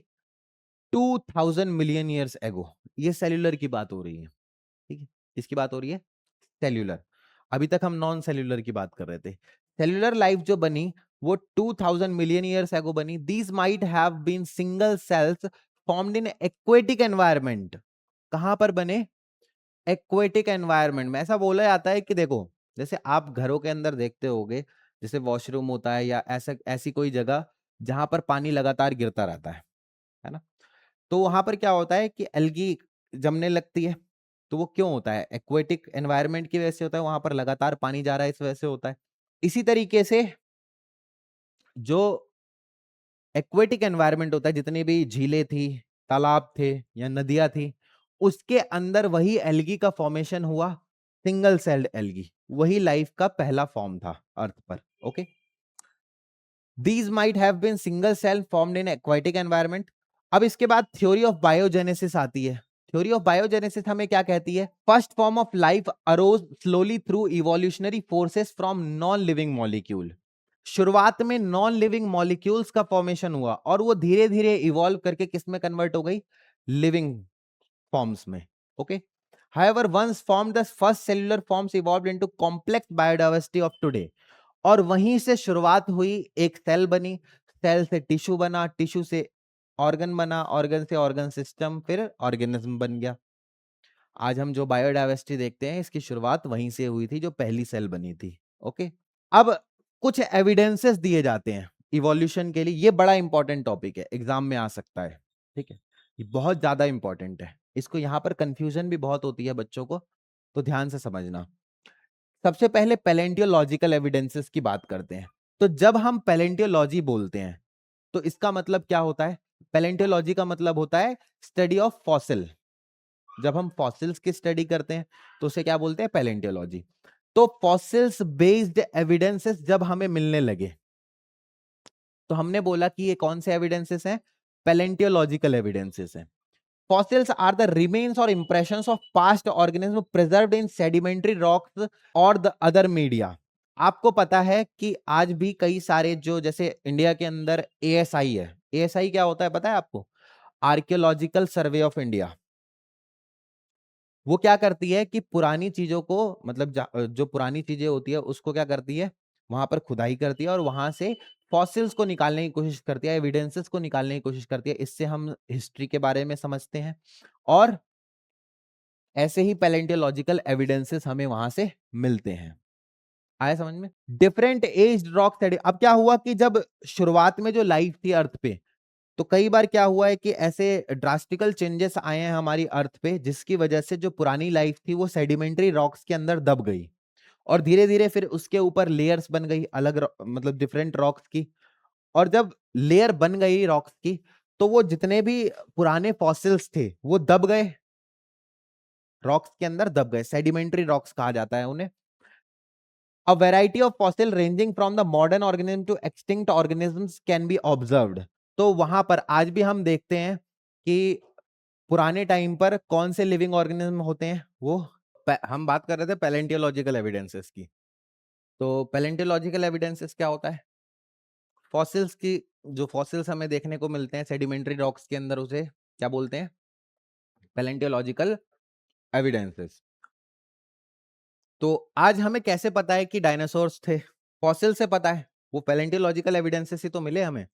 2000 मिलियन ईयर्स एगो। ये सेल्यूलर की बात हो रही है, ठीक है, किसकी बात हो रही है, सेल्यूलर। अभी तक हम नॉन सेल्यूलर की बात कर रहे थे। सेल्यूलर लाइफ जो बनी वो 2000 मिलियन ईयर्स एगो बनी। These might have been single cells formed in aquatic environment. कहां पर बने, एक्वेटिक एनवायरनमेंट में। ऐसा बोला जाता है कि देखो, जैसे आप घरों के अंदर देखते होगे, जैसे वॉशरूम होता है या ऐसा ऐसी कोई जगह जहां पर पानी लगातार गिरता रहता है ना। तो वहां पर क्या होता है कि एल्गी जमने लगती है। तो वो क्यों होता है, एक्वेटिक एनवायरनमेंट की वजह से होता है, वहां पर लगातार पानी जा रहा है इस वजह से होता है। इसी तरीके से जो एक्वेटिक एनवायरनमेंट होता है, जितनी भी झीलें थी, तालाब थे या नदियां थी, उसके अंदर वही एल्गी का फॉर्मेशन हुआ, सिंगल सेल्ड एल्गी। वही लाइफ का पहला फॉर्म था अर्थ पर। Okay, These might have been single cell formed in aquatic environment। अब इसके बाद थ्योरी ऑफ बायोजेनेसिस आती है। थ्योरी ऑफ बायोजेनेसिस हमें क्या कहती है, first form of life arose slowly through evolutionary forces from non living molecule. शुरुआत में नॉन लिविंग मॉलिक्यूल्स का फॉर्मेशन हुआ और वो धीरे धीरे इवॉल्व करके किस में कन्वर्ट हो गई, लिविंग फॉर्म्स में। Okay, however once formed the first cellular forms evolved into complex biodiversity of today। और वहीं से शुरुआत हुई, एक सेल बनी, सेल से टिश्यू बना, टिश्यू से ऑर्गन बना, ऑर्गन से ऑर्गन सिस्टम, फिर ऑर्गेनिज्म बन गया। आज हम जो बायोडाइवर्सिटी देखते हैं इसकी शुरुआत वहीं से हुई थी, जो पहली सेल बनी थी। ओके, अब कुछ एविडेंसेस दिए जाते हैं इवोल्यूशन के लिए। ये बड़ा इंपॉर्टेंट टॉपिक है, एग्जाम में आ सकता है, ठीक है, ये बहुत ज्यादा इंपॉर्टेंट है। इसको यहां पर कंफ्यूजन भी बहुत होती है बच्चों को, तो ध्यान से समझना। सबसे पहले पैलेंटियोलॉजिकल एविडेंसेस की बात करते हैं। तो जब हम पैलेंटियोलॉजी बोलते हैं तो इसका मतलब क्या होता है, पैलेंटियोलॉजी का मतलब होता है स्टडी ऑफ फॉसिल। जब हम फॉसिल्स की स्टडी करते हैं तो उसे क्या बोलते हैं? पैलेंटियोलॉजी। तो फॉसिल्स बेस्ड एविडेंसेस जब हमें मिलने लगे तो हमने बोला कि ये कौन से एविडेंसेस हैं? पैलेंटियोलॉजिकल एविडेंसेस हैं। Fossils are the remains or impressions of past organisms preserved in sedimentary rocks or the other media। आपको पता है कि आज भी कई सारे जो जैसे इंडिया के अंदर एएसआई है, एएसआई क्या होता है पता है आपको? Archaeological survey of India. वो क्या करती है कि पुरानी चीजों को मतलब जो पुरानी चीजें होती है उसको क्या करती है? वहां पर खुदाई करती है और वहां से फॉसिल्स को निकालने की कोशिश करती है, एविडेंसेस को निकालने की कोशिश करती है। इससे हम हिस्ट्री के बारे में समझते हैं और ऐसे ही पैलेंटियोलॉजिकल एविडेंसेस हमें वहां से मिलते हैं। आया समझ में? Different age rock study. अब क्या हुआ कि जब शुरुआत में जो लाइफ थी अर्थ पे, तो कई बार क्या हुआ है कि ऐसे ड्रास्टिकल चेंजेस आए हैं हमारी अर्थ पे जिसकी वजह से जो पुरानी लाइफ थी वो सेडिमेंट्री रॉक्स के अंदर दब गई और धीरे धीरे फिर उसके ऊपर लेयर्स बन गई अलग मतलब डिफरेंट रॉक्स की। और जब लेयर बन गई रॉक्स की तो वो जितने भी पुराने फॉसिल्स थे वो दब गए, रॉक्स के अंदर दब गए, सेडिमेंट्री रॉक्स कहा जाता है उन्हें। A variety of fossil ranging from the modern organism to extinct organisms can be observed। तो वहां पर आज भी हम देखते हैं कि पुराने टाइम पर कौन से लिविंग ऑर्गेनिज्म होते हैं वो हम बात कर रहे थे पैलेंटियोलॉजिकल एविडेंसेस की। तो पैलेंटियोलॉजिकल एविडेंसेस क्या होता है? फॉसिल्स की, जो फॉसिल्स हमें देखने को मिलते हैं सेडिमेंट्री रॉक्स के अंदर उसे क्या बोलते हैं? पैलेंटियोलॉजिकल एविडेंसेस। तो आज हमें कैसे पता है कि डायनासोर्स थे? फॉसिल से पता है, वो पैलेंटियोलॉजिकल एविडेंसेस ही तो मिले हमें।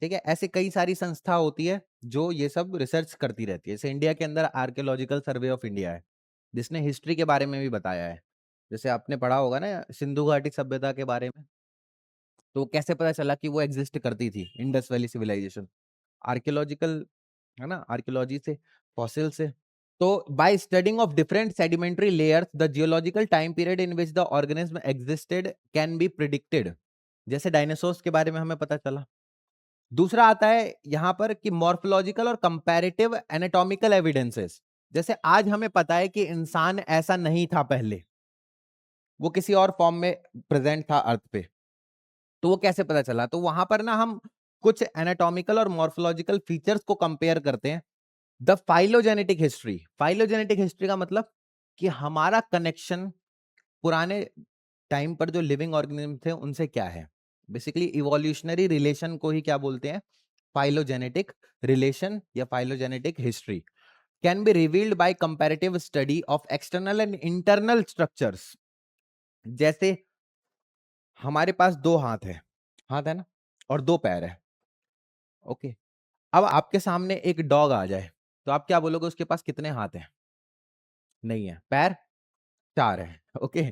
ठीक है, ऐसे कई सारी संस्था होती है जो ये सब रिसर्च करती रहती है। जैसे इंडिया के अंदर आर्कियोलॉजिकल सर्वे ऑफ इंडिया है जिसने हिस्ट्री के बारे में भी बताया है। जैसे आपने पढ़ा होगा ना सिंधु घाटी सभ्यता के बारे में, तो कैसे पता चला कि वो एग्जिस्ट करती थी, इंडस वैली सिविलाइजेशन? आर्कियोलॉजिकल, है ना, आर्कियोलॉजी से, फॉसिल से। तो by studying of different sedimentary layers the geological time period in which the organism existed can be predicted। जैसे डायनासोर्स के बारे में हमें पता चला। दूसरा आता है यहां पर कि मॉर्फोलॉजिकल और कंपैरेटिव एनाटॉमिकल एविडेंसेस। जैसे आज हमें पता है कि इंसान ऐसा नहीं था पहले, वो किसी और फॉर्म में प्रेजेंट था अर्थ पे। तो वो कैसे पता चला? तो वहां पर ना हम कुछ एनाटॉमिकल और मॉर्फोलॉजिकल फीचर्स को कंपेयर करते हैं। The phylogenetic history, phylogenetic history का मतलब कि हमारा कनेक्शन पुराने टाइम पर जो लिविंग ऑर्गेनिज्म थे उनसे क्या है। बेसिकली इवोल्यूशनरी रिलेशन को ही क्या बोलते हैं? फाइलोजेनेटिक रिलेशन या phylogenetic history. Can be revealed bye comparative study of external and internal structures. जैसे हमारे पास दो हाथ है, हाथ है ना, और दो पैर है। ओके, अब आपके सामने एक डॉग आ जाए तो आप क्या बोलोगे? उसके पास कितने हाथ हैं? नहीं है, पैर चार है। ओके,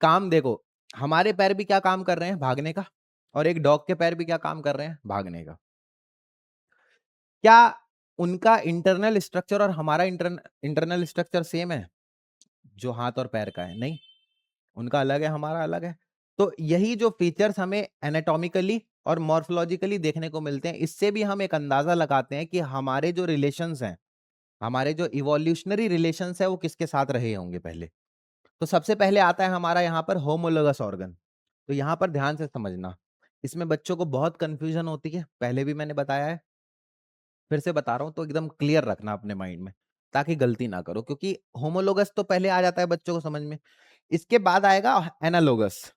काम देखो, हमारे पैर भी क्या काम कर रहे हैं? भागने का। और एक डॉग के पैर भी क्या काम कर रहे हैं? भागने का। क्या उनका इंटरनल स्ट्रक्चर और हमारा इंटरनल स्ट्रक्चर सेम है जो हाथ और पैर का है? नहीं, उनका अलग है, हमारा अलग है। तो यही जो फीचर्स हमें एनाटॉमिकली और मॉर्फोलॉजिकली देखने को मिलते हैं, इससे भी हम एक अंदाजा लगाते हैं कि हमारे जो रिलेशंस हैं, हमारे जो इवोल्यूशनरी रिलेशंस है वो किसके साथ रहे होंगे पहले। तो सबसे पहले आता है हमारा यहाँ पर होमोलोगस ऑर्गन। तो यहाँ पर ध्यान से समझना, इसमें बच्चों को बहुत कंफ्यूजन होती है, पहले भी मैंने बताया है, फिर से बता रहा हूँ, तो एकदम क्लियर रखना अपने माइंड में ताकि गलती ना करो, क्योंकि होमोलोगस तो पहले आ जाता है बच्चों को समझ में। इसके बाद आएगा एनालोगस,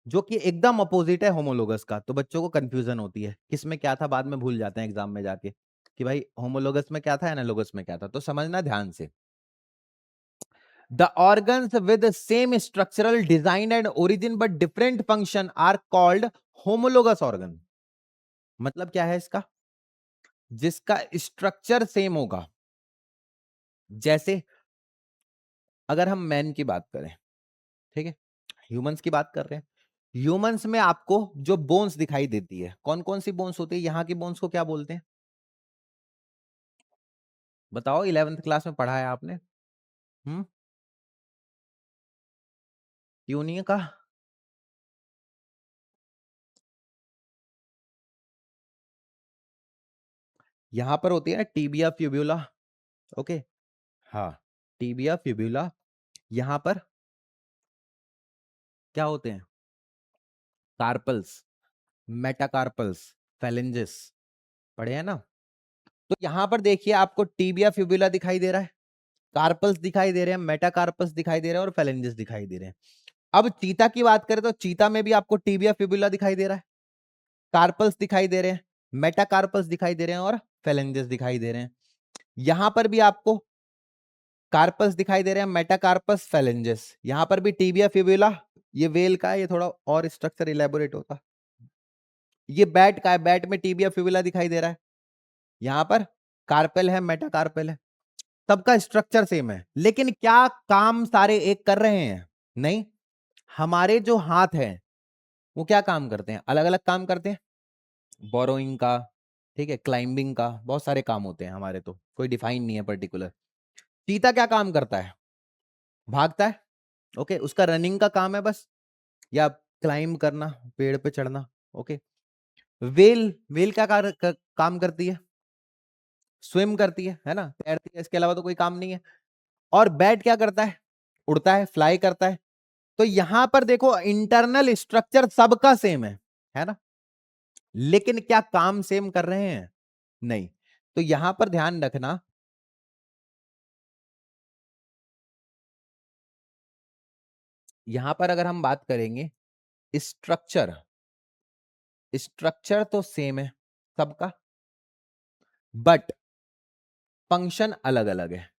जो कि एकदम अपोजिट है होमोलोगस का। तो बच्चों को कंफ्यूजन होती है किसमें क्या था, बाद में भूल जाते हैं एग्जाम में जाके कि भाई होमोलोगस में क्या था, एनालोगस में क्या था। तो समझना ध्यान से। The organs with the same structural design and origin but different function are called homologous organ। मतलब क्या है इसका? जिसका स्ट्रक्चर सेम होगा। जैसे अगर हम मैन की बात करें, ठीक है, ह्यूमंस की बात कर रहे हैं, ह्यूमंस में आपको जो बोन्स दिखाई देती है, कौन कौन सी बोन्स होती है? यहाँ की बोन्स को क्या बोलते हैं? बताओ, 11th क्लास में पढ़ा है आपने? हम्म, क्यों नहीं का? यहां पर होती है ना टीबिया फ्यूब्यूला, ओके, हाँ, टीबिया फिब्यूला, यहां पर क्या होते हैं? कार्पल्स, मेटाकार्पल्स, फेलेंजेस, पढ़े हैं ना? तो यहां पर देखिए आपको टीबिया फिब्यूला दिखाई दे रहा है, कार्पल्स दिखाई दे रहे हैं, मेटाकार्पल्स दिखाई दे रहे हैं और फेलेंजेस दिखाई दे रहे हैं। अब चीता की बात करें तो चीता में भी आपको टीबिया फिब्यूला दिखाई दे रहा है, कार्पल्स दिखाई दे रहे हैं, मेटाकार्पल्स दिखाई दे रहे हैं और फेलेंजेस दिखाई दे रहे हैं। यहां पर भी आपको कार्पल्स दिखाई दे रहे हैं, मेटाकार्पस, फेलेंजेस, यहां पर भी टीबिया फिब्यूला, ये वेल का है, ये थोड़ा और स्ट्रक्चर इलेबोरेट होता। ये बैट का है, बैट में टीबिया फिब्यूला दिखाई दे रहा है, यहां पर कार्पेल है, मेटाकार्पेल है, सबका स्ट्रक्चर सेम है, लेकिन क्या काम सारे एक कर रहे हैं? नहीं, हमारे जो हाथ हैं वो क्या काम करते हैं? अलग अलग काम करते हैं, बोरोइंग का, ठीक है, क्लाइंबिंग का, बहुत सारे काम होते हैं हमारे, तो कोई डिफाइन नहीं है पर्टिकुलर। चीता क्या काम करता है? भागता है, ओके, उसका रनिंग का काम है बस, या क्लाइंब करना, पेड़ पे चढ़ना, ओके। वेल, वेल क्या काम करती है? स्विम करती है ना, तैरती है, इसके अलावा तो कोई काम नहीं है। और बैट क्या करता है? उड़ता है, फ्लाई करता है। तो यहां पर देखो इंटरनल स्ट्रक्चर सबका सेम है ना, लेकिन क्या काम सेम कर रहे हैं? नहीं। तो यहां पर ध्यान रखना, यहां पर अगर हम बात करेंगे स्ट्रक्चर, स्ट्रक्चर तो सेम है सबका, बट फंक्शन अलग अलग है,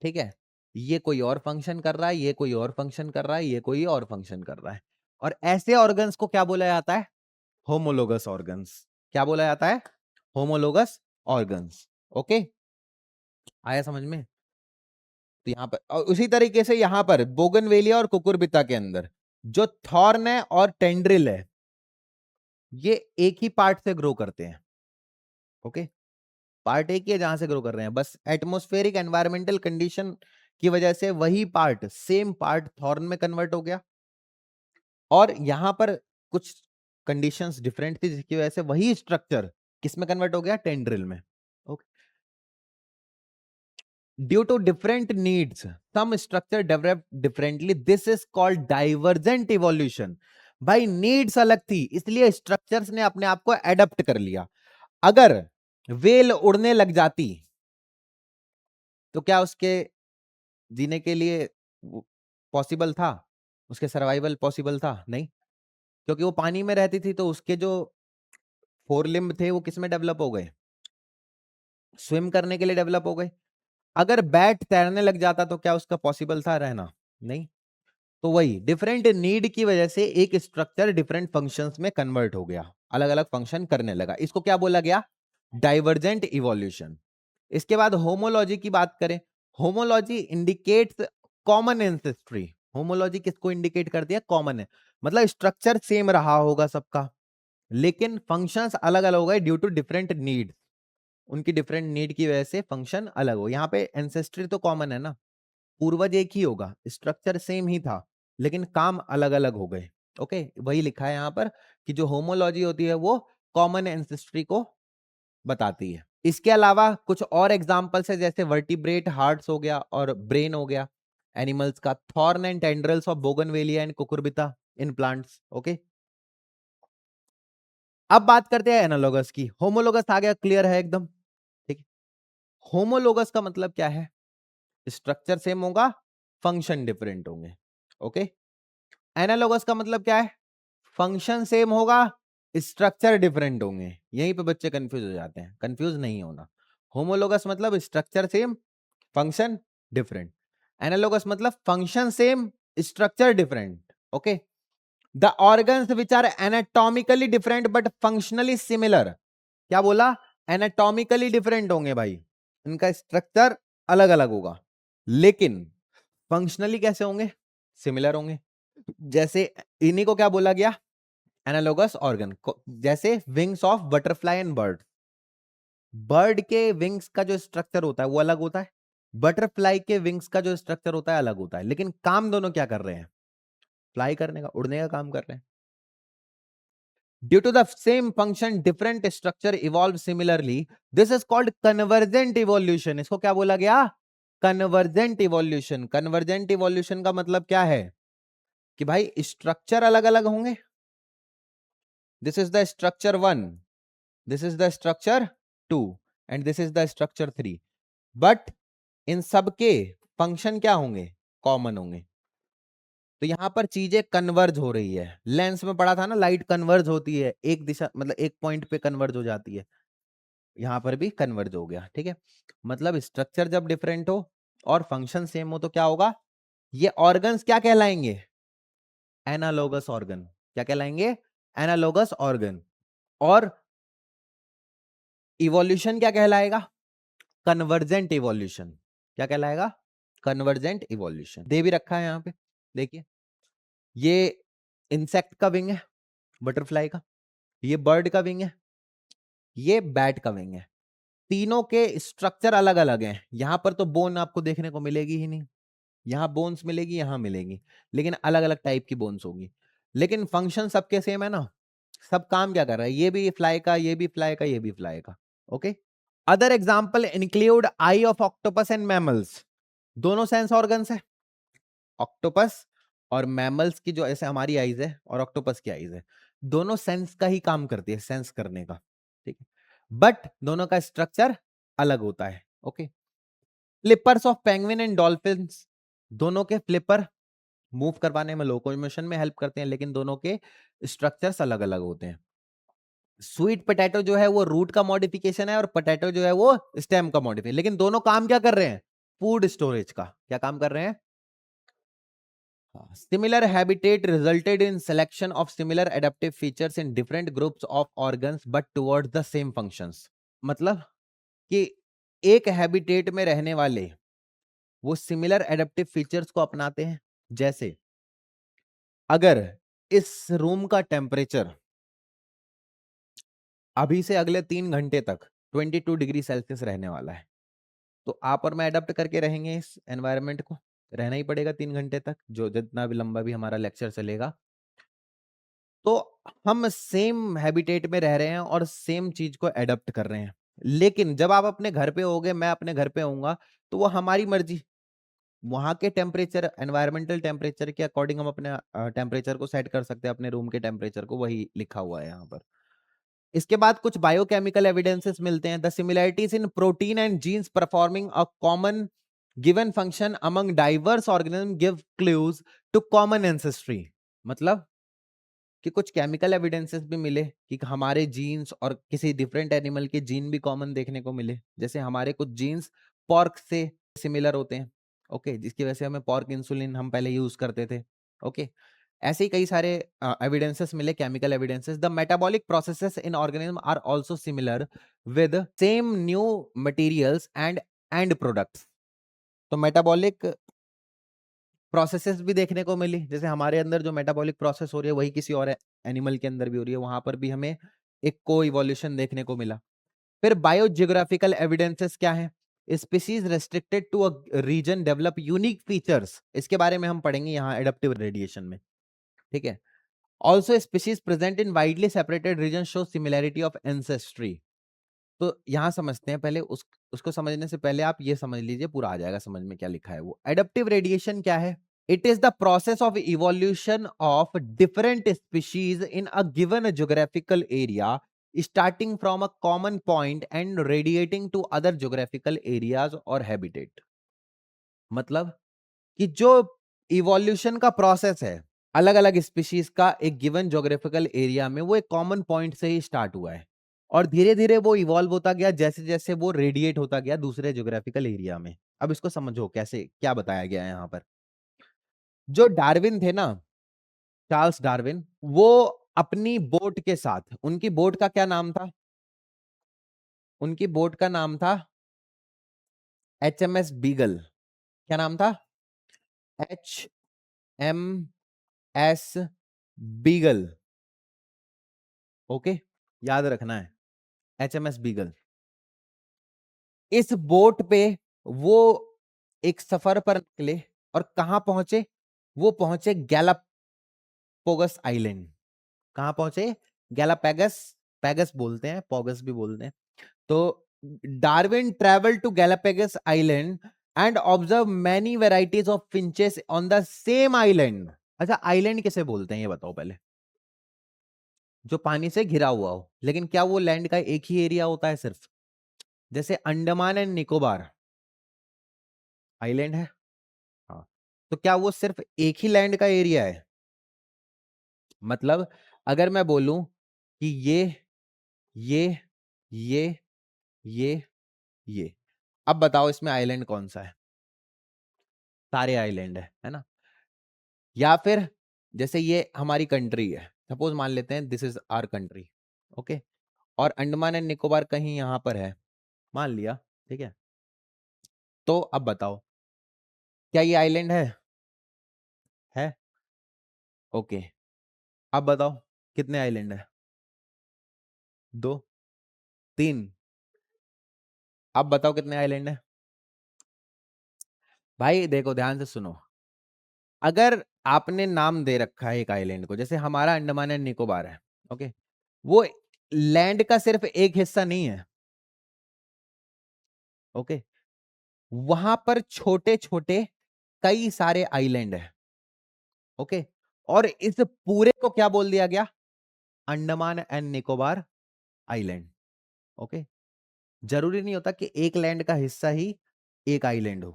ठीक है। ये कोई और फंक्शन कर रहा है, ये कोई और फंक्शन कर रहा है, ये कोई और फंक्शन कर रहा है। और ऐसे ऑर्गन्स को क्या बोला जाता है? Homologous organs. क्या बोला जाता है? Homologous organs. ओके, आया समझ में? तो यहां पर और उसी तरीके से यहां पर बोगनवेलिया और कुकुरबिता के अंदर जो थॉर्न है और टेंड्रिल है, ये एक ही पार्ट से ग्रो करते हैं। ओके, पार्ट एक ही है जहां से ग्रो कर रहे हैं, बस एटमॉस्फेरिक एनवायरमेंटल कंडीशन की वजह से वही पार्ट, सेम पार्ट थॉर्न में कन्वर्ट हो गया, और यहां पर कुछ कंडीशंस डिफरेंट थी जिसकी वजह से वही स्ट्रक्चर किस में कन्वर्ट हो गया? टेंड्रिल में। Okay, due to different needs some structure develop differently, this is called divergent evolution. भाई नीड्स अलग थी, इसलिए स्ट्रक्चर्स ने अपने आप को एडप्ट कर लिया। अगर वेल उड़ने लग जाती तो क्या उसके जीने के लिए पॉसिबल था? उसके सर्वाइवल पॉसिबल था? नहीं, क्योंकि वो पानी में रहती थी, तो उसके जो फोर लिम्ब थे वो किस में डेवलप हो गए? स्विम करने के लिए डेवलप हो गए। अगर बैट तैरने लग जाता तो क्या उसका पॉसिबल था रहना? नहीं। तो वही डिफरेंट नीड की वजह से एक स्ट्रक्चर डिफरेंट फंक्शंस में कन्वर्ट हो गया, अलग अलग फंक्शन करने लगा, इसको क्या बोला गया? Divergent evolution. इसके बाद होमोलॉजी की बात करें, homology indicates common ancestry. Homology किसको इंडिकेट करती है? कॉमन है, मतलब स्ट्रक्चर सेम रहा होगा सबका, लेकिन फंक्शंस अलग अलग हो गए ड्यू टू डिफरेंट नीड, उनकी डिफरेंट नीड की वजह से फंक्शन अलग हो। यहाँ पे एंसेस्ट्री तो कॉमन है ना, पूर्वज एक ही होगा, स्ट्रक्चर सेम ही था, लेकिन काम अलग अलग हो गए। ओके, वही लिखा है यहाँ पर कि जो होमोलॉजी होती है वो कॉमन एंसेस्ट्री को बताती है। इसके अलावा कुछ और एग्जांपल्स है, जैसे वर्टिब्रेट हार्ट्स हो गया और ब्रेन हो गया एनिमल्स का, thorn and tendrils of bougainvillea and cucurbita in plants. Okay, अब बात करते हैं एनालॉगस की। होमोलोगस आ गया, क्लियर है एकदम, ठीक है। होमोलोगस का मतलब क्या है? स्ट्रक्चर सेम होगा, फंक्शन डिफरेंट होंगे। ओके, एनालॉगस का मतलब क्या है? फंक्शन सेम होगा, स्ट्रक्चर डिफरेंट होंगे। यहीं पे बच्चे कंफ्यूज हो जाते हैं, कंफ्यूज नहीं होना। होमोलोगस मतलब structure same, function different. Analogous मतलब function same, structure different. Okay, the organs which are anatomically different but functionally similar. क्या बोला? एनाटॉमिकली डिफरेंट होंगे भाई, इनका स्ट्रक्चर अलग अलग होगा, लेकिन फंक्शनली कैसे होंगे? सिमिलर होंगे। जैसे इन्हीं को क्या बोला गया? Analogous organ. जैसे wings of butterfly and bird, bird के विंग्स का जो स्ट्रक्चर होता है वो अलग होता है, बटरफ्लाई के विंग्स का जो स्ट्रक्चर होता है अलग होता है, लेकिन काम दोनों क्या कर रहे हैं? फ्लाई करने का, उड़ने का काम कर रहे हैं। Due to the same function different structure evolve similarly, this is called convergent evolution. इसको क्या बोला गया? Convergent evolution. कन्वर्जेंट इवोल्यूशन का मतलब क्या है कि भाई स्ट्रक्चर अलग अलग होंगे। This is the structure 1, this is the structure 2 and this is the structure 3, but in सबके फंक्शन क्या होंगे? कॉमन होंगे। तो यहां पर चीजें कन्वर्ज हो रही है। लेंस में पढ़ा था ना, लाइट कन्वर्ज होती है, एक दिशा मतलब एक पॉइंट पे कन्वर्ज हो जाती है, यहां पर भी कन्वर्ज हो गया। ठीक है, मतलब स्ट्रक्चर जब डिफरेंट हो और फंक्शन सेम हो तो क्या होगा? ये ऑर्गन्स क्या कहलाएंगे? Analogous organ. क्या कहलाएंगे? Analogous organ. और इवोल्यूशन क्या कहलाएगा? Convergent evolution. क्या कहलाएगा? Convergent evolution. दे भी रखा है यहां पे, देखिए ये इंसेक्ट का विंग है, बटरफ्लाई का, ये बर्ड का विंग है, ये बैट का विंग है। तीनों के स्ट्रक्चर अलग अलग हैं। यहां पर तो बोन आपको देखने को मिलेगी ही नहीं, यहां बोन्स मिलेगी, यहां मिलेगी, लेकिन अलग अलग टाइप की बोन्स होगी। लेकिन फंक्शन सबके सेम है ना, सब काम क्या कर रहा है? ये भी फ्लाई का, ये भी फ्लाई का, ये भी फ्लाई का। Okay, other example include I of octopus and mammals. दोनों सेंस ऑर्गन्स है, ऑक्टोपस और मैमल्स की जो ऐसे हमारी आईज है और ऑक्टोपस की आईज है, दोनों सेंस का ही काम करती है, सेंस करने का। ठीक है, बट दोनों का स्ट्रक्चर अलग होता है। Okay, flippers of penguin and dolphins, दोनों के फ्लिपर मूव करवाने में, लोकोमोशन में हेल्प करते हैं, लेकिन दोनों के स्ट्रक्चर्स अलग अलग होते हैं। स्वीट पोटैटो जो है वो रूट का मॉडिफिकेशन है और पोटैटो जो है वो स्टेम का मॉडिफिकेशन, लेकिन दोनों काम क्या कर रहे हैं? फूड स्टोरेज का। क्या काम कर रहे हैं? Similar habitat resulted in selection of similar adaptive features in different groups of organs but towards the same functions। मतलब कि एक हैबिटेट में रहने वाले वो सिमिलर एडेप्टिव फीचर्स को अपनाते हैं। जैसे अगर इस रूम का टेम्परेचर अभी से अगले 3 घंटे तक 22 डिग्री सेल्सियस रहने वाला है, तो आप और मैं अडेप्ट करके रहेंगे इस एनवायरनमेंट को, रहना ही पड़ेगा 3 घंटे तक, जो जितना भी लंबा भी हमारा लेक्चर चलेगा। तो हम सेम हैबिटेट में रह रहे हैं और सेम चीज को एडप्ट कर रहे हैं। लेकिन जब आप अपने घर पे होगे, मैं अपने घर पे होऊंगा, तो वो हमारी मर्जी, वहां के टेम्परेचर, एनवायरमेंटल टेम्परेचर के अकॉर्डिंग हम अपने टेम्परेचर को सेट कर सकते हैं, अपने रूम के टेम्परेचर को, वही लिखा हुआ है यहाँ पर। इसके बाद कुछ बायोकेमिकल एविडेंसेस मिलते हैं। The similarities in protein and genes performing a common given function among diverse organism give clues to common ancestry. मतलब कि कुछ केमिकल एविडेंसेस भी मिले कि हमारे जीन्स और किसी डिफरेंट एनिमल के जीन भी कॉमन देखने को मिले। जैसे हमारे कुछ जीन्स पॉर्क से सिमिलर होते हैं, ओके, जिसकी वजह से हमें पॉर्क इंसुलिन हम पहले यूज करते थे। ओके, ऐसे ही कई सारे एविडेंसेस मिले, chemical evidences. The metabolic processes in organism are also similar with same new materials and and products. तो मेटाबॉलिक प्रोसेसेस भी देखने को मिली, जैसे हमारे अंदर जो मेटाबॉलिक प्रोसेस हो रही है वही किसी और एनिमल के अंदर भी हो रही है, वहां पर भी हमें एक को इवोल्यूशन देखने को मिला। फिर बायोजियोग्राफिकल एविडेंसेस क्या है? Species restricted to a region develop unique features, इसके बारे में हम पढ़ेंगे यहाँ एडेप्टिव रेडिएशन में। ठीक है, also species present in widely separated region show similarity of ancestry. तो यहां समझते हैं पहले, उसको समझने से पहले आप ये समझ लीजिए, पूरा आ जाएगा समझ में क्या लिखा है वो। एडेप्टिव रेडिएशन क्या है? It is the process of evolution of different species in a given geographical area, starting from a common point and radiating to other geographical areas or habitat। मतलब कि जो इवोल्यूशन का प्रोसेस है अलग अलग स्पीशीज का एक गिवन ज्योग्राफिकल एरिया में, वो एक कॉमन पॉइंट से ही स्टार्ट हुआ है और धीरे धीरे वो इवॉल्व होता गया जैसे जैसे वो रेडिएट होता गया दूसरे ज्योग्राफिकल एरिया में। अब इसको समझो कैसे, क्या बताया गया है यहाँ पर। जो डार्विन थे ना, चार्ल्स डार्विन, वो अपनी बोट के साथ, उनकी बोट का क्या नाम था? उनकी बोट का नाम था HMS बीगल। क्या नाम था? HMS beagle. ओके, याद रखना है, HMS बीगल। इस बोट पे वो एक सफर पर निकले और कहां पहुंचे? वो पहुंचे गैलापागोस आइलैंड। कहां पहुंचे? गैलापैगस, पैगस बोलते हैं, पॉगस भी बोलते हैं। तो Darwin travel to Galapagos island and observe many varieties of finches on the same island. अच्छा, आइलैंड किसे बोलते हैं ये बताओ पहले। जो पानी से घिरा हुआ हो, लेकिन क्या वो लैंड का एक ही एरिया होता है सिर्फ? जैसे अंडमान एंड निकोबार आइलैंड है, हाँ, तो क्या वो सिर्फ एक ही लैंड का एरिया है? मतलब अगर मैं बोलूं कि ये ये ये ये, अब बताओ इसमें आइलैंड कौन सा है? सारे आइलैंड है ना? या फिर जैसे ये हमारी कंट्री है, सपोज मान लेते हैं this is our country, okay, और अंडमान एंड निकोबार कहीं यहां पर है, मान लिया, ठीक है, तो अब बताओ क्या ये आइलैंड है? ओके, अब बताओ कितने आइलैंड है? दो, तीन, अब बताओ कितने आइलैंड है? भाई देखो ध्यान से सुनो, अगर आपने नाम दे रखा है एक आइलैंड को, जैसे हमारा अंडमान एंड निकोबार है, ओके, वो लैंड का सिर्फ एक हिस्सा नहीं है, ओके, वहां पर छोटे छोटे कई सारे आइलैंड है, ओके, और इस पूरे को क्या बोल दिया गया? Andaman and Nicobar island, okay. जरूरी नहीं होता कि एक लैंड का हिस्सा ही एक आइलैंड हो,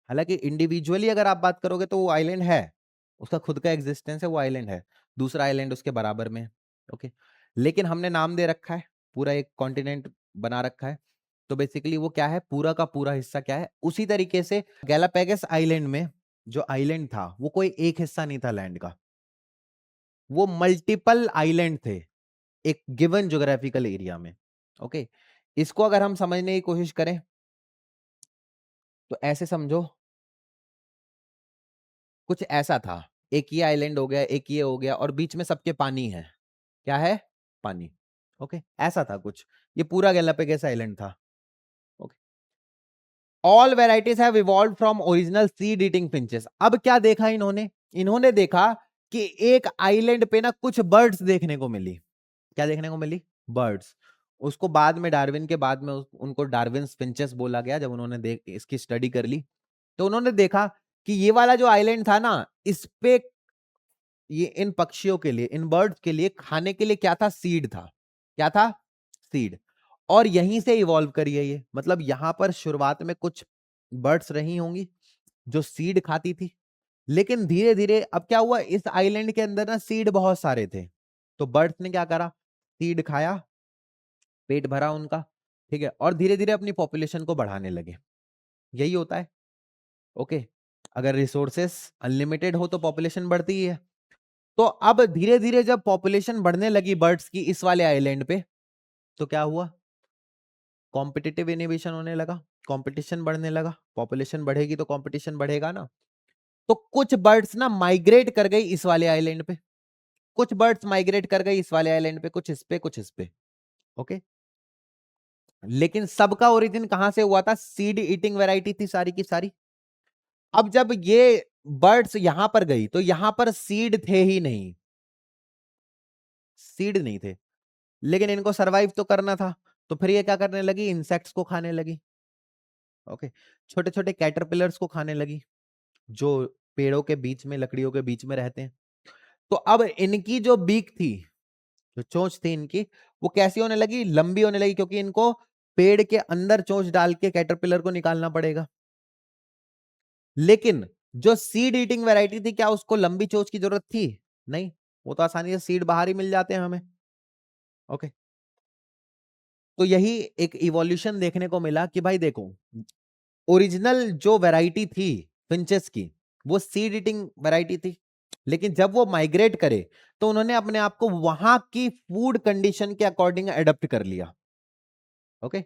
हालांकि इंडिविजुअली अगर आप बात करोगे तो वो आइलैंड है, उसका खुद का एग्जिस्टेंस है, वो आइलैंड है, दूसरा आइलैंड उसके बराबर में, ओके, लेकिन हमने नाम दे रखा है, पूरा एक कॉन्टिनेंट बना रखा है, तो बेसिकली वो क्या है, पूरा का पूरा हिस्सा क्या है। उसी तरीके से गैलापैगस आइलैंड में जो आइलैंड था वो कोई एक हिस्सा नहीं था लैंड का, वो मल्टीपल आइलैंड थे एक गिवन ज्योग्राफिकल एरिया में, ओके। इसको अगर हम समझने की कोशिश करें तो ऐसे समझो, कुछ ऐसा था, एक ये आइलैंड हो गया, एक ये हो गया, और बीच में सबके पानी है, क्या है? पानी, ओके, ऐसा था कुछ, ये पूरा गैलापैगस आइलैंड था, okay. All varieties have evolved from original seed eating finches. अब क्या देखा इन्होंने? इन्होंने देखा कि एक आइलैंड पे ना कुछ बर्ड्स देखने को मिली। क्या देखने को मिली? बर्ड्स। उसको बाद में डार्विन के बाद में उनको डार्विन फिंचेस बोला गया, जब उन्होंने देख इसकी स्टडी कर ली तो उन्होंने देखा कि ये वाला जो आइलैंड था ना, इस पे ये इन पक्षियों के लिए, इन बर्ड्स के लिए खाने के लिए क्या था? सीड था। क्या था? सीड। और यहीं से इवॉल्व करी है ये, मतलब यहां पर शुरुआत में कुछ बर्ड्स रही होंगी जो सीड खाती थी, लेकिन धीरे धीरे अब क्या हुआ, इस आइलैंड के अंदर ना सीड बहुत सारे थे, तो बर्ड्स ने क्या करा? सीड खाया, पेट भरा उनका, ठीक है, और धीरे धीरे अपनी पॉपुलेशन को बढ़ाने लगे। यही होता है, ओके। अगर रिसोर्सेस अनलिमिटेड हो तो पॉपुलेशन बढ़ती ही है। तो अब धीरे धीरे जब पॉपुलेशन बढ़ने लगी बर्ड्स की इस वाले आइलैंड पे, तो क्या हुआ? कॉम्पिटिटिव इनहिबिशन होने लगा, कंपटीशन बढ़ने लगा, पॉपुलेशन बढ़ेगी तो कंपटीशन बढ़ेगा ना। तो कुछ बर्ड्स ना माइग्रेट कर गई इस वाले आइलैंड पे, कुछ बर्ड्स माइग्रेट कर गई इस वाले आइलैंड पे, कुछ इस पे, कुछ इस पे, ओके। लेकिन सबका ओरिजिन कहां से हुआ था? सीड ईटिंग वैरायटी थी सारी की सारी। अब जब ये बर्ड्स यहां पर गई तो यहां पर सीड थे ही नहीं, सीड नहीं थे, लेकिन इनको सरवाइव तो करना था, तो फिर ये क्या करने लगी? इंसेक्ट्स को खाने लगी, ओके, छोटे छोटे कैटरपिलर्स को खाने लगी जो पेड़ों के बीच में, लकड़ियों के बीच में रहते हैं। तो अब इनकी जो बीक थी, जो चोंच थी इनकी, वो कैसी होने लगी? लंबी होने लगी, क्योंकि इनको पेड़ के अंदर चोंच डाल के कैटरपिलर को निकालना पड़ेगा। लेकिन जो सीड ईटिंग वैरायटी थी, क्या उसको लंबी चोंच की जरूरत थी? नहीं, वो तो आसानी से सीड बाहर ही मिल जाते हैं हमें, ओके। तो यही एक इवोल्यूशन देखने को मिला कि भाई देखो, ओरिजिनल जो वैरायटी थी फिंचेस की, वो सीड ईटिंग वैरायटी थी, लेकिन जब वो माइग्रेट करे तो उन्होंने अपने आप को वहां की फूड कंडीशन के अकॉर्डिंग एडप्ट कर लिया, ओके।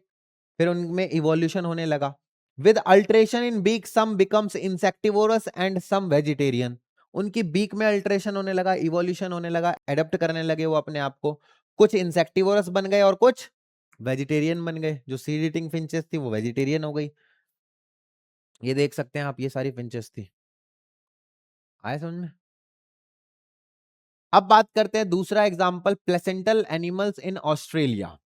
फिर उनमें इवोल्यूशन होने लगा। With alteration in beak some becomes insectivorous and some vegetarian. उनकी बीक में अल्टरेशन होने लगा, इवोल्यूशन होने लगा, एडप्ट करने लगे वो अपने आप को, कुछ इंसेक्टिवोरस बन गए और कुछ वेजिटेरियन बन गए। जो सीड ईटिंग फिंचेस थी वो वेजिटेरियन हो गई। ये देख सकते हैं आप, ये सारी फिंचेस थी। आए समझ में? अब बात करते हैं दूसरा example, placental animals in Australia.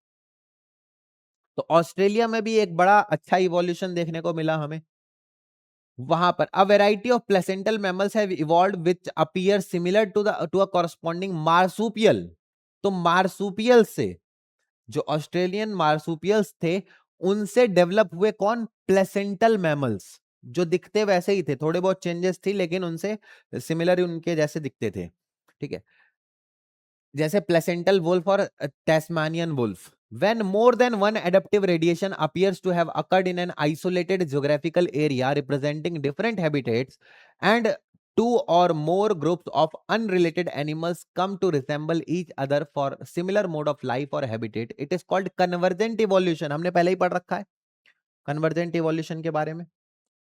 तो ऑस्ट्रेलिया में भी एक बड़ा अच्छा इवोल्यूशन देखने को मिला हमें। वहां पर a variety of placental mammals have evolved which appear similar to a corresponding marsupial. तो मार्सुपियल से, जो ऑस्ट्रेलियन मार्सुपियल्स थे, उनसे डेवलप हुए कौन? प्लेसेंटल मैमल्स, जो दिखते वैसे ही थे, थोड़े बहुत चेंजेस थी लेकिन उनसे सिमिलर उनके जैसे दिखते थे। ठीक है, जैसे प्लेसेंटल वुल्फ और टेस्मानियन wolf. When more than one adaptive radiation appears to have occurred in an isolated geographical area representing different habitats, and two or more groups of unrelated animals come to resemble each other for similar mode of life or habitat, it is called convergent evolution। हमने पहले ही पढ़ रखा है convergent evolution के बारे में।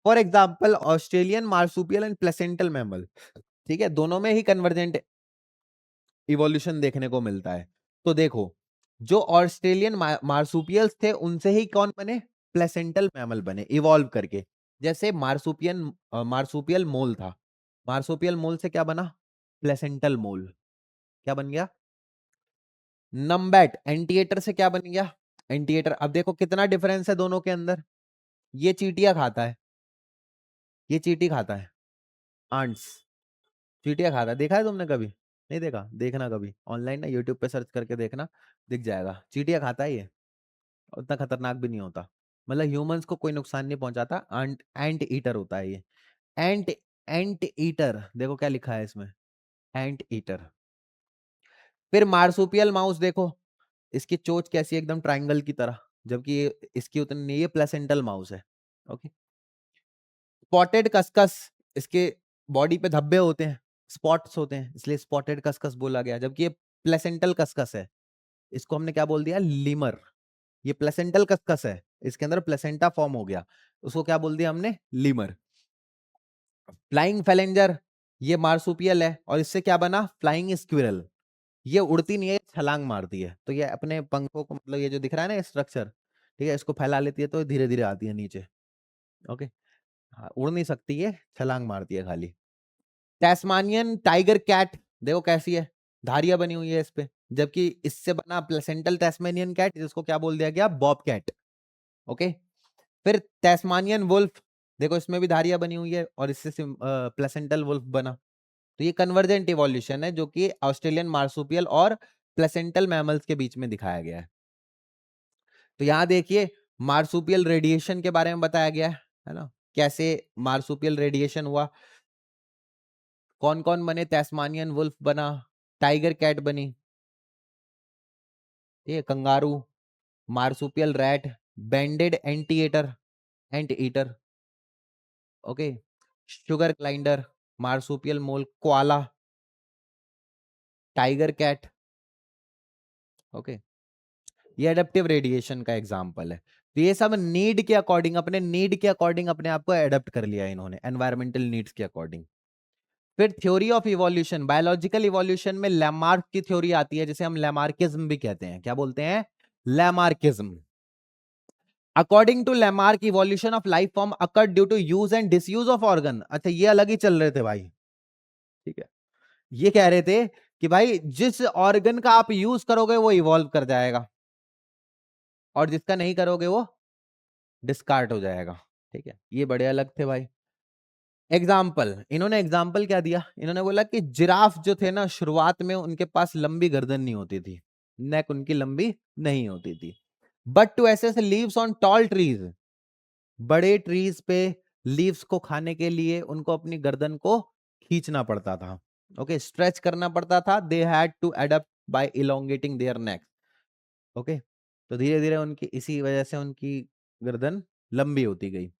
For example, Australian marsupial and placental mammal, ठीक है, दोनों में ही convergent इवोल्यूशन देखने को मिलता है। तो देखो, जो ऑस्ट्रेलियन मार्सुपियल्स थे, उनसे ही कौन बने? प्लेसेंटल मैमल बने इवॉल्व करके। जैसे मार्सुपियल मोल था, मार्सुपियल मोल से क्या बना? प्लेसेंटल मोल। क्या बन गया? नम्बैट एंटीएटर से क्या बन गया? एंटीएटर। अब देखो कितना डिफरेंस है दोनों के अंदर। ये चींटियां खाता है, ये चींटी खाता है, आंट्स। चींटियां खाता है, देखा है तुमने कभी? नहीं देखा? देखना कभी ऑनलाइन ना, यूट्यूब पे सर्च करके देखना, दिख जाएगा। चींटियां खाता है ये, उतना खतरनाक भी नहीं होता, मतलब ह्यूमंस को कोई नुकसान नहीं पहुंचाता। एंट एंट ईटर होता है ये। एंट एंट ईटर, देखो क्या लिखा है इसमें, एंट ईटर। फिर मार्सुपियल माउस देखो, इसकी चोंच कैसी है, एकदम ट्रायंगल की तरह, जबकि इसकी उतनी नहीं, ये प्लेसेंटल माउस है। ओके। स्पॉटेड कस्कस, इसके बॉडी पे धब्बे होते हैं, स्पॉट्स होते हैं, इसलिए स्पॉटेड कस्कस बोला गया, जबकि ये प्लेसेंटल कस्कस है। इसको हमने क्या बोल दिया? लीमर। ये प्लेसेंटल कस्कस है, इसके अंदर प्लेसेंटा फॉर्म हो गया, उसको क्या बोल दिया हमने? लीमर। फ्लाइंग फैलेंजर, ये मार्सुपियल है, और इससे क्या बना? Flying squirrel. ये उड़ती नहीं है, छलांग मारती है, तो ये अपने पंखों को, मतलब ये जो दिख रहा है ना स्ट्रक्चर, ठीक है, इसको फैला लेती है तो धीरे धीरे आती है नीचे। ओके। हाँ, उड़ नहीं सकती है, छलांग मारती है खाली। टैस्मानियन टाइगर कैट, देखो कैसी है, धारियां बनी हुई है इस पे, जबकि इससे बना प्लेसेंटल टैस्मेनियन कैट, जिसको क्या बोल दिया गया? Bobcat. ओके। फिर टैस्मानियन वुल्फ, देखो इसमें भी धारियां बनी हुई है, और इससे प्लेसेंटल वुल्फ बना। तो ये कन्वर्जेंट इवोल्यूशन है, जो कि ऑस्ट्रेलियन मार्सुपियल और प्लेसेंटल मैमल्स के बीच में दिखाया गया है। तो यहां देखिए, मार्सुपियल रेडिएशन के बारे में बताया गया है ना, कैसे मार्सुपियल रेडिएशन हुआ, कौन कौन बने? टैस्मानियन वुल्फ बना, टाइगर कैट बनी, ये kangaroo, marsupial rat, banded anteater, ant eater. Okay. Sugar glider, marsupial mole, koala, tiger cat. Okay. ये एडेप्टिव रेडिएशन का एग्जांपल है। तो ये सब नीड के अकॉर्डिंग, अपने नीड के अकॉर्डिंग अपने आप को एडेप्ट कर लिया इन्होंने, एनवायरमेंटल नीड्स के अकॉर्डिंग। फिर theory of evolution, biological evolution में लैमार्क की थ्योरी आती है, जिसे हम लैमार्किज्म भी कहते हैं। क्या बोलते हैं? Lamarckism. According to Lamarck, evolution of life form occurred due to use and disuse of organ. अच्छा, ये अलग ही चल रहे थे भाई, ठीक है। ये कह रहे थे कि भाई जिस ऑर्गन का आप यूज करोगे वो इवॉल्व कर जाएगा, और जिसका नहीं करोगे वो डिस्कार्ड हो जाएगा। ठीक है, ये बड़े अलग थे भाई। एग्जाम्पल, इन्होंने एग्जाम्पल क्या दिया? इन्होंने बोला कि जिराफ जो थे ना, शुरुआत में उनके पास लंबी गर्दन नहीं होती थी, नेक उनकी लंबी नहीं होती थी। But to access leaves on tall trees, बड़े ट्रीज पे लीव्स को खाने के लिए उनको अपनी गर्दन को खींचना पड़ता था। ओके, स्ट्रेच करना पड़ता था। They had to adapt by elongating their neck. Okay. तो धीरे धीरे उनकी, इसी वजह से उनकी गर्दन लंबी होती गई,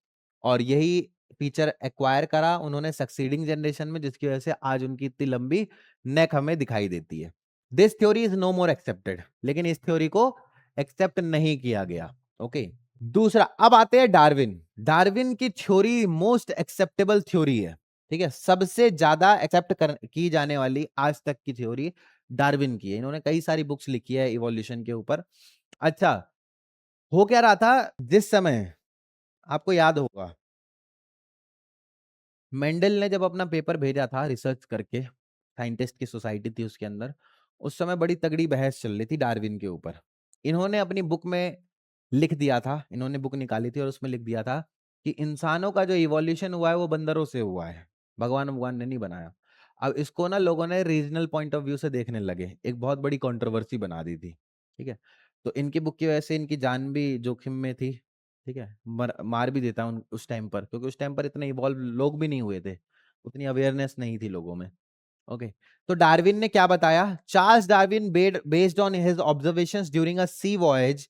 और यही फीचर एक्वायर करा उन्होंने सक्सीडिंग जनरेशन में, जिसकी वजह से आज उनकी इतनी लंबी नेक हमें दिखाई देती है। This theory is no more accepted, लेकिन इस थ्योरी को एक्सेप्ट नहीं किया गया। ओके। दूसरा, अब आते हैं डार्विन। डार्विन की थ्योरी मोस्ट एक्सेप्टेबल थ्योरी है, ठीक है, सबसे ज्यादा एक्सेप्ट की जाने वाली आज तक की थ्योरी डार्विन की है। इन्होंने कई सारी बुक्स लिखी है इवोल्यूशन के ऊपर। अच्छा, हो क्या रहा था जिस समय, आपको याद होगा, मेंडल ने जब अपना पेपर भेजा था रिसर्च करके, साइंटिस्ट की सोसाइटी थी उसके अंदर, उस समय बड़ी तगड़ी बहस चल रही थी डार्विन के ऊपर। इन्होंने अपनी बुक में लिख दिया था, इन्होंने बुक निकाली थी और उसमें लिख दिया था कि इंसानों का जो इवोल्यूशन हुआ है वो बंदरों से हुआ है, भगवान ने नहीं बनाया। अब इसको ना लोगों ने रीजनल पॉइंट ऑफ व्यू से देखने लगे, एक बहुत बड़ी कंट्रोवर्सी बना दी थी। ठीक है, तो इनकी बुक की वजह से इनकी जान भी जोखिम में थी। ठीक है, मार भी देता उन उस टाइम पर, क्योंकि उस टाइम पर इतने इवॉल्व लोग भी नहीं हुए थे, उतनी अवेयरनेस नहीं थी लोगों में। ओके, तो डार्विन ने क्या बताया? Charles Darwin based on his observations during a sea voyage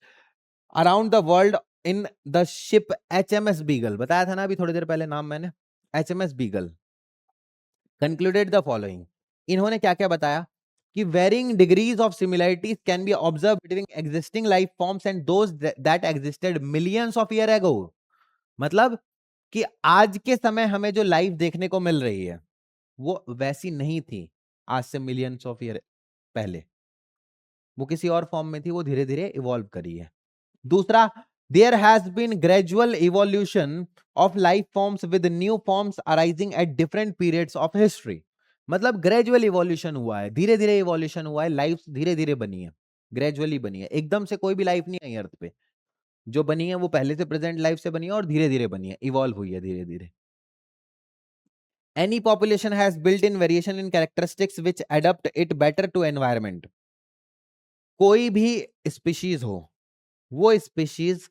around the world in the ship HMS Beagle, बताया था ना अभी थोड़ी देर पहले नाम मैंने, HMS Beagle, concluded the following. इन्होंने क्या क्या बताया कि varying degrees of similarities can be observe between existing life forms and those that existed millions of year ago. मतलब कि आज के समय हमें जो लाइफ देखने को मिल रही है वो वैसी नहीं थी आज से मिलियंस ऑफ ईयर पहले, वो किसी और फॉर्म में थी, वो धीरे धीरे इवॉल्व करी है। दूसरा, there has been gradual evolution of life forms with new forms arising at different periods of history. मतलब ग्रेजुअल इवोल्यूशन हुआ है, धीरे धीरे इवोल्यूशन हुआ है, लाइफ धीरे धीरे बनी है, ग्रेजुअली बनी है, एकदम से कोई भी लाइफ नहीं आई अर्थ पे। जो बनी है वो पहले से प्रेजेंट लाइफ से बनी है और धीरे धीरे बनी है, इवॉल्व हुई है धीरे धीरे। Any population has built-in variation in characteristics which adapt it better to environment. कोई भी स्पीशीज हो, वो स्पीशीज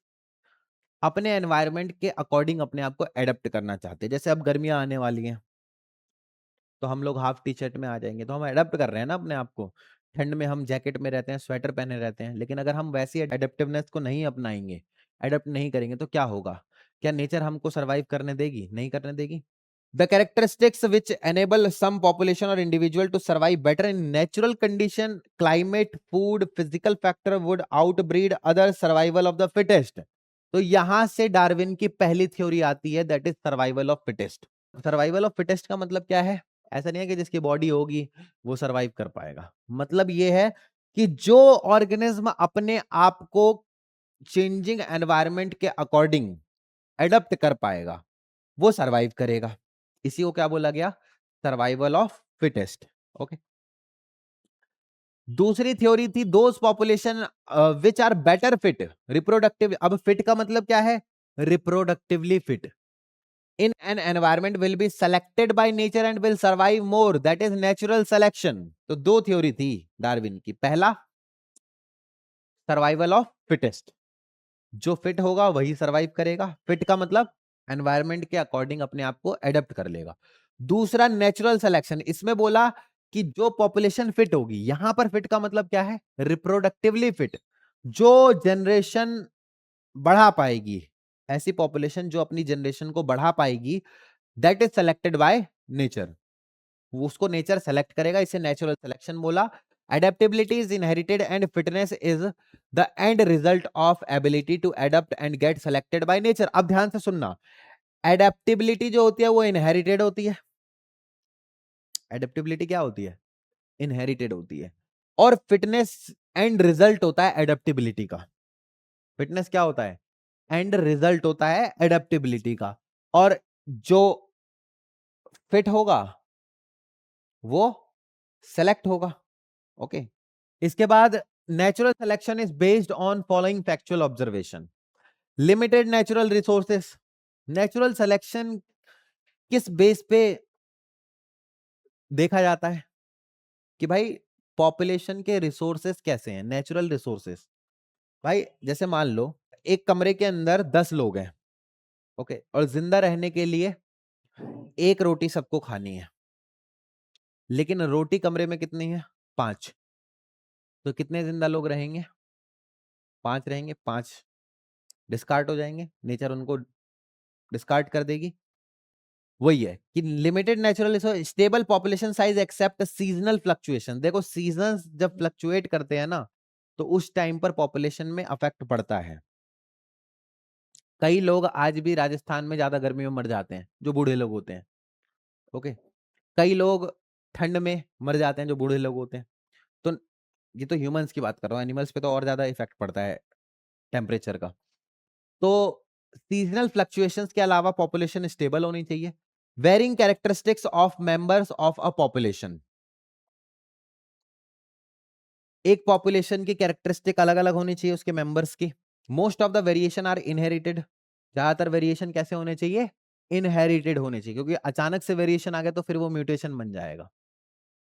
अपने एनवायरनमेंट के अकॉर्डिंग अपने आप को एडेप्ट करना चाहते हैं। जैसे अब गर्मियां आने वाली हैं तो हम लोग हाफ टी शर्ट में आ जाएंगे, तो हम एडेप्ट कर रहे हैं ना अपने आप को। ठंड में हम जैकेट में रहते हैं, स्वेटर पहने रहते हैं, लेकिन अगर हम वैसी एडेप्टिवनेस को नहीं अपनाएंगे, एडेप्ट नहीं करेंगे तो क्या होगा? क्या नेचर हमको सर्वाइव करने देगी? नहीं करने देगी। The characteristics which enable some population or individual to survive better in natural condition, climate, food, physical factor would outbreed other survival of the fittest. तो यहां से डार्विन की पहली थ्योरी आती है, that is survival of fittest. Survival of fittest का मतलब क्या है? ऐसा नहीं है कि जिसकी बॉडी होगी वो सर्वाइव कर पाएगा। मतलब ये है कि जो ऑर्गेनिज्म अपने आप को चेंजिंग एनवायरनमेंट के अकॉर्डिंग एडप्ट कर पाएगा वो सर्वाइव करेगा। इसी को क्या बोला गया? Survival of fittest. ओके, दूसरी थ्योरी थी those population which are better fit reproductive. अब फिट का मतलब क्या है? Reproductively fit in an environment will be selected by nature and will survive more, that is natural selection. तो दो थ्योरी थी डार्विन की। पहला, सर्वाइवल ऑफ फिटेस्ट, जो फिट होगा वही सर्वाइव करेगा। फिट का मतलब एनवायरनमेंट के अकॉर्डिंग अपने आप को एडेप्ट कर लेगा। दूसरा, नेचुरल सिलेक्शन, इसमें बोला कि जो पॉपुलेशन फिट होगी, यहां पर फिट का मतलब क्या है? रिप्रोडक्टिवली फिट, जो जनरेशन बढ़ा पाएगी, ऐसी पॉपुलेशन जो अपनी जनरेशन को बढ़ा पाएगी, that is selected by nature. उसको नेचर सेलेक्ट करेगा, इसे नेचुरल सिलेक्शन बोला। Adaptability is inherited and fitness is the end result of ability to adapt and get selected by nature. अब ध्यान से सुनना, एडेप्टेबिलिटी जो होती है वो इनहेरिटेड होती है। एडेप्टेबिलिटी क्या होती है? इनहेरिटेड होती है। और फिटनेस एंड रिजल्ट होता है एडेप्टेबिलिटी का। फिटनेस क्या होता है? एंड रिजल्ट होता है एडेप्टेबिलिटी का। और जो फिट होगा वो सेलेक्ट होगा। ओके, इसके बाद natural selection is based on following factual observation. Limited natural resources. Natural selection किस बेस पे देखा जाता है? कि भाई पॉपुलेशन के रिसोर्सेस कैसे हैं, नेचुरल रिसोर्सेस। भाई जैसे मान लो एक कमरे के अंदर 10 लोग हैं, ओके, और जिंदा रहने के लिए एक रोटी सबको खानी है, लेकिन रोटी कमरे में कितनी है? 5। तो कितने जिंदा लोग रहेंगे? 5 रहेंगे। 5 डिस्कार्ड हो जाएंगे, नेचर उनको डिस्कार्ड कर देगी। वही है कि limited natural stable population size except seasonal fluctuation. देखो सीजन्स जब फ्लक्चुएट करते हैं ना, तो उस टाइम पर पॉपुलेशन में अफेक्ट पड़ता है। कई लोग आज भी राजस्थान में ज्यादा गर्मी में मर जाते हैं, जो बूढ़े लोग होते हैं। ओके, कई लोग ठंड में मर जाते हैं, जो बूढ़े लोग होते हैं। तो ये तो ह्यूमंस की बात कर रहा हूँ, एनिमल्स पे तो और ज्यादा इफेक्ट पड़ता है टेम्परेचर का। तो सीजनल फ्लक्चुएशंस के अलावा पॉपुलेशन स्टेबल होनी चाहिए। Varying characteristics of members of a population. एक पॉपुलेशन की कैरेक्टरिस्टिक अलग अलग होनी चाहिए उसके मेंबर्स की। Most of the variation are inherited, ज्यादातर वेरिएशन कैसे होने चाहिए, इनहेरिटेड होने चाहिए, क्योंकि अचानक से वेरिएशन आ गया तो फिर वो म्यूटेशन बन जाएगा,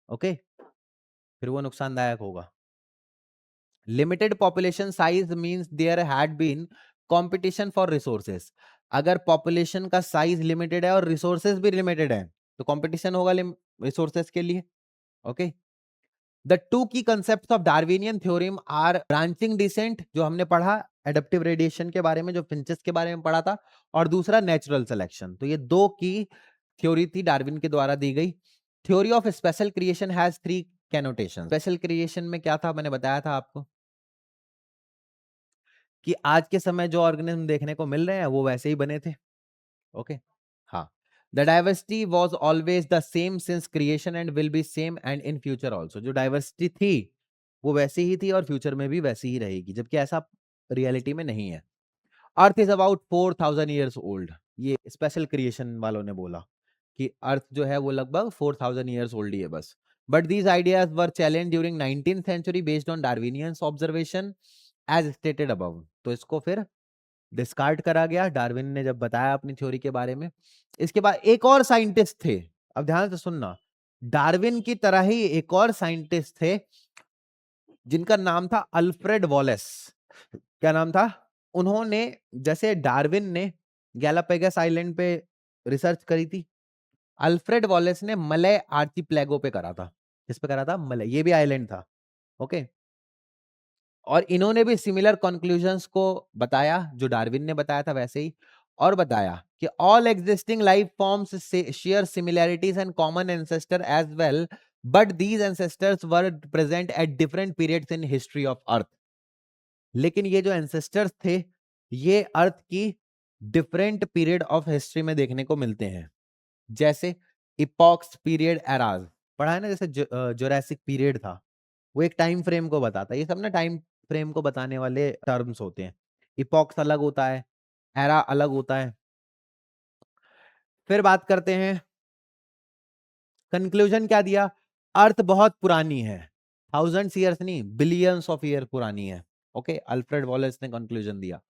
ओके, फिर वो नुकसानदायक होगा। Limited population size means there had been competition for resources, अगर पॉपुलेशन का साइज लिमिटेड है और रिसोर्सेस भी लिमिटेड है तो कंपटीशन होगा रिसोर्सेस के लिए, okay. The two key concept of Darwinian theorem are branching descent, जो हमने पढ़ा एडप्टिव रेडिएशन के बारे में, जो फिंचेस के बारे में पढ़ा था, और दूसरा नेचुरल सिलेक्शन। तो ये दो की थ्योरी थी डार्विन के द्वारा दी गई। Theory of special creation has three connotation. Special creation में क्या था, मैंने बताया था आपको कि आज के समय जो ऑर्गेनिज्म देखने को मिल रहे हैं वो वैसे ही बने थे, ओके। हाँ, the diversity was always the same since creation and will be same and in future also, जो डाइवर्सिटी थी वो वैसी ही थी और फ्यूचर में भी वैसी ही रहेगी, जबकि ऐसा रियलिटी में नहीं है। Earth is about 4000 years old, ये स्पेशल क्रिएशन वालों ने बोला कि अर्थ जो है वो लगभग 4000 ईयर्स ओल्ड ही है बस। But these ideas were challenge during 19th century based on Darwinians observation as stated above, तो इसको फिर डिस्कार्ड करा गया डार्विन ने जब बताया अपनी थ्योरी के बारे में। इसके बाद एक और साइंटिस्ट थे, अब ध्यान से सुनना, डार्विन की तरह ही एक और साइंटिस्ट थे जिनका नाम था अल्फ्रेड वॉलेस। क्या नाम था, उन्होंने जैसे डार्विन ने गैलापागोस आइलैंड पे रिसर्च करी थी, अल्फ्रेड वॉलेस ने मलय आर्चिपेलागो पे करा था। किस पे करा था, मलय, ये भी आइलैंड था, ओके। और इन्होंने भी सिमिलर कंक्लूजन्स को बताया जो डार्विन ने बताया था वैसे ही, और बताया कि all existing life forms share similarities and common ancestor as well, but these ancestors were present at different periods in history of earth. लेकिन ये जो एंसेस्टर्स थे ये अर्थ की डिफरेंट पीरियड ऑफ हिस्ट्री में देखने को मिलते हैं, जैसे इपॉक्स पीरियड एराज पढ़ा है ना, जैसे जुरासिक पीरियड था, वो एक टाइम फ्रेम को बताता है। ये सब ना टाइम फ्रेम को बताने वाले टर्म्स होते हैं। इपॉक्स अलग होता है, एरा अलग होता है। फिर बात करते हैं, कंक्लूजन क्या दिया, अर्थ बहुत पुरानी है, थाउजेंड्स ईयर्स नहीं बिलियंस ऑफ ईयर पुरानी है, ओके। अल्फ्रेड वॉलेस ने कंक्लूजन दिया।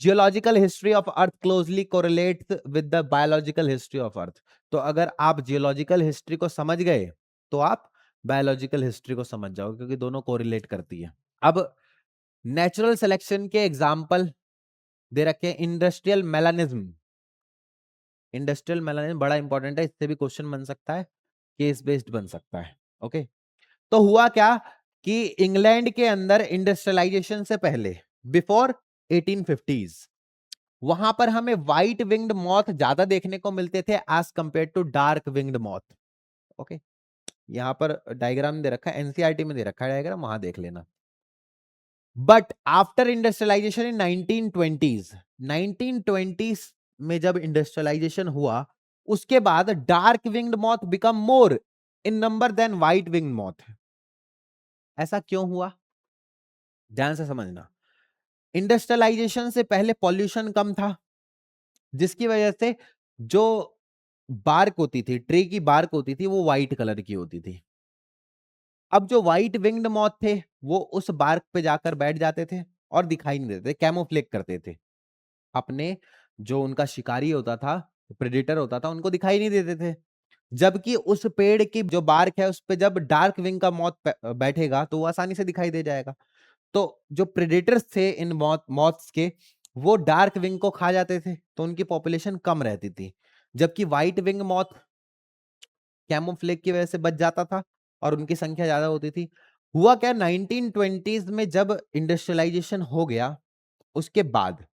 Geological history of earth closely correlates with the biological history of अर्थ, तो अगर आप जियोलॉजिकल हिस्ट्री को समझ गए तो आप बायोलॉजिकल हिस्ट्री को समझ जाओगे, क्योंकि दोनों कोरिलेट करती है। अब नेचुरल सिलेक्शन के एग्जाम्पल दे रखे हैं, इंडस्ट्रियल मेलानिज्म। इंडस्ट्रियल मेलानिज्म बड़ा इंपॉर्टेंट है, इससे भी क्वेश्चन बन सकता है, केस बेस्ड बन सकता है, ओके। तो हुआ क्या कि इंग्लैंड के अंदर इंडस्ट्रियलाइजेशन से पहले, बिफोर 1850s, वहां पर हमें व्हाइट विंग्ड मॉथ ज्यादा देखने को मिलते थे as compare to dark winged moth, okay. यहां पर डायग्राम दे रखा है, एनसीईआरटी में दे रखा है डायग्राम, वहां देख लेना। But after industrialisation in 1920s, 1920s में जब इंडस्ट्रियलाइजेशन हुआ उसके बाद dark winged moth become more in number than white winged moth. ऐसा क्यों हुआ, ध्यान से समझना। इंडस्ट्रियलाइजेशन से पहले पॉल्यूशन कम था, जिसकी वजह से जो बार्क होती थी, ट्री की बार्क होती थी, वो व्हाइट कलर की होती थी। अब जो व्हाइट विंग्ड मॉथ थे वो उस बार्क पे जाकर बैठ जाते थे और दिखाई नहीं देते, कैमोफ्लेग करते थे अपने, जो उनका शिकारी होता था, प्रेडेटर होता था, उनको दिखाई नहीं देते थे। जबकि उस पेड़ की जो बार्क है उस पे जब डार्क विंग का मॉथ बैठेगा तो वो आसानी से दिखाई दे जाएगा। तो जो प्रेडेटर्स थे इन मॉथ्स के, वो डार्क विंग को खा जाते थे, तो उनकी पॉपुलेशन कम रहती थी। जबकि व्हाइट विंग मॉथ कैमोफ्लेग की वजह से बच जाता था और उनकी संख्या ज्यादा होती थी। हुआ क्या, 1920s में जब इंडस्ट्रियलाइजेशन हो गया उसके बाद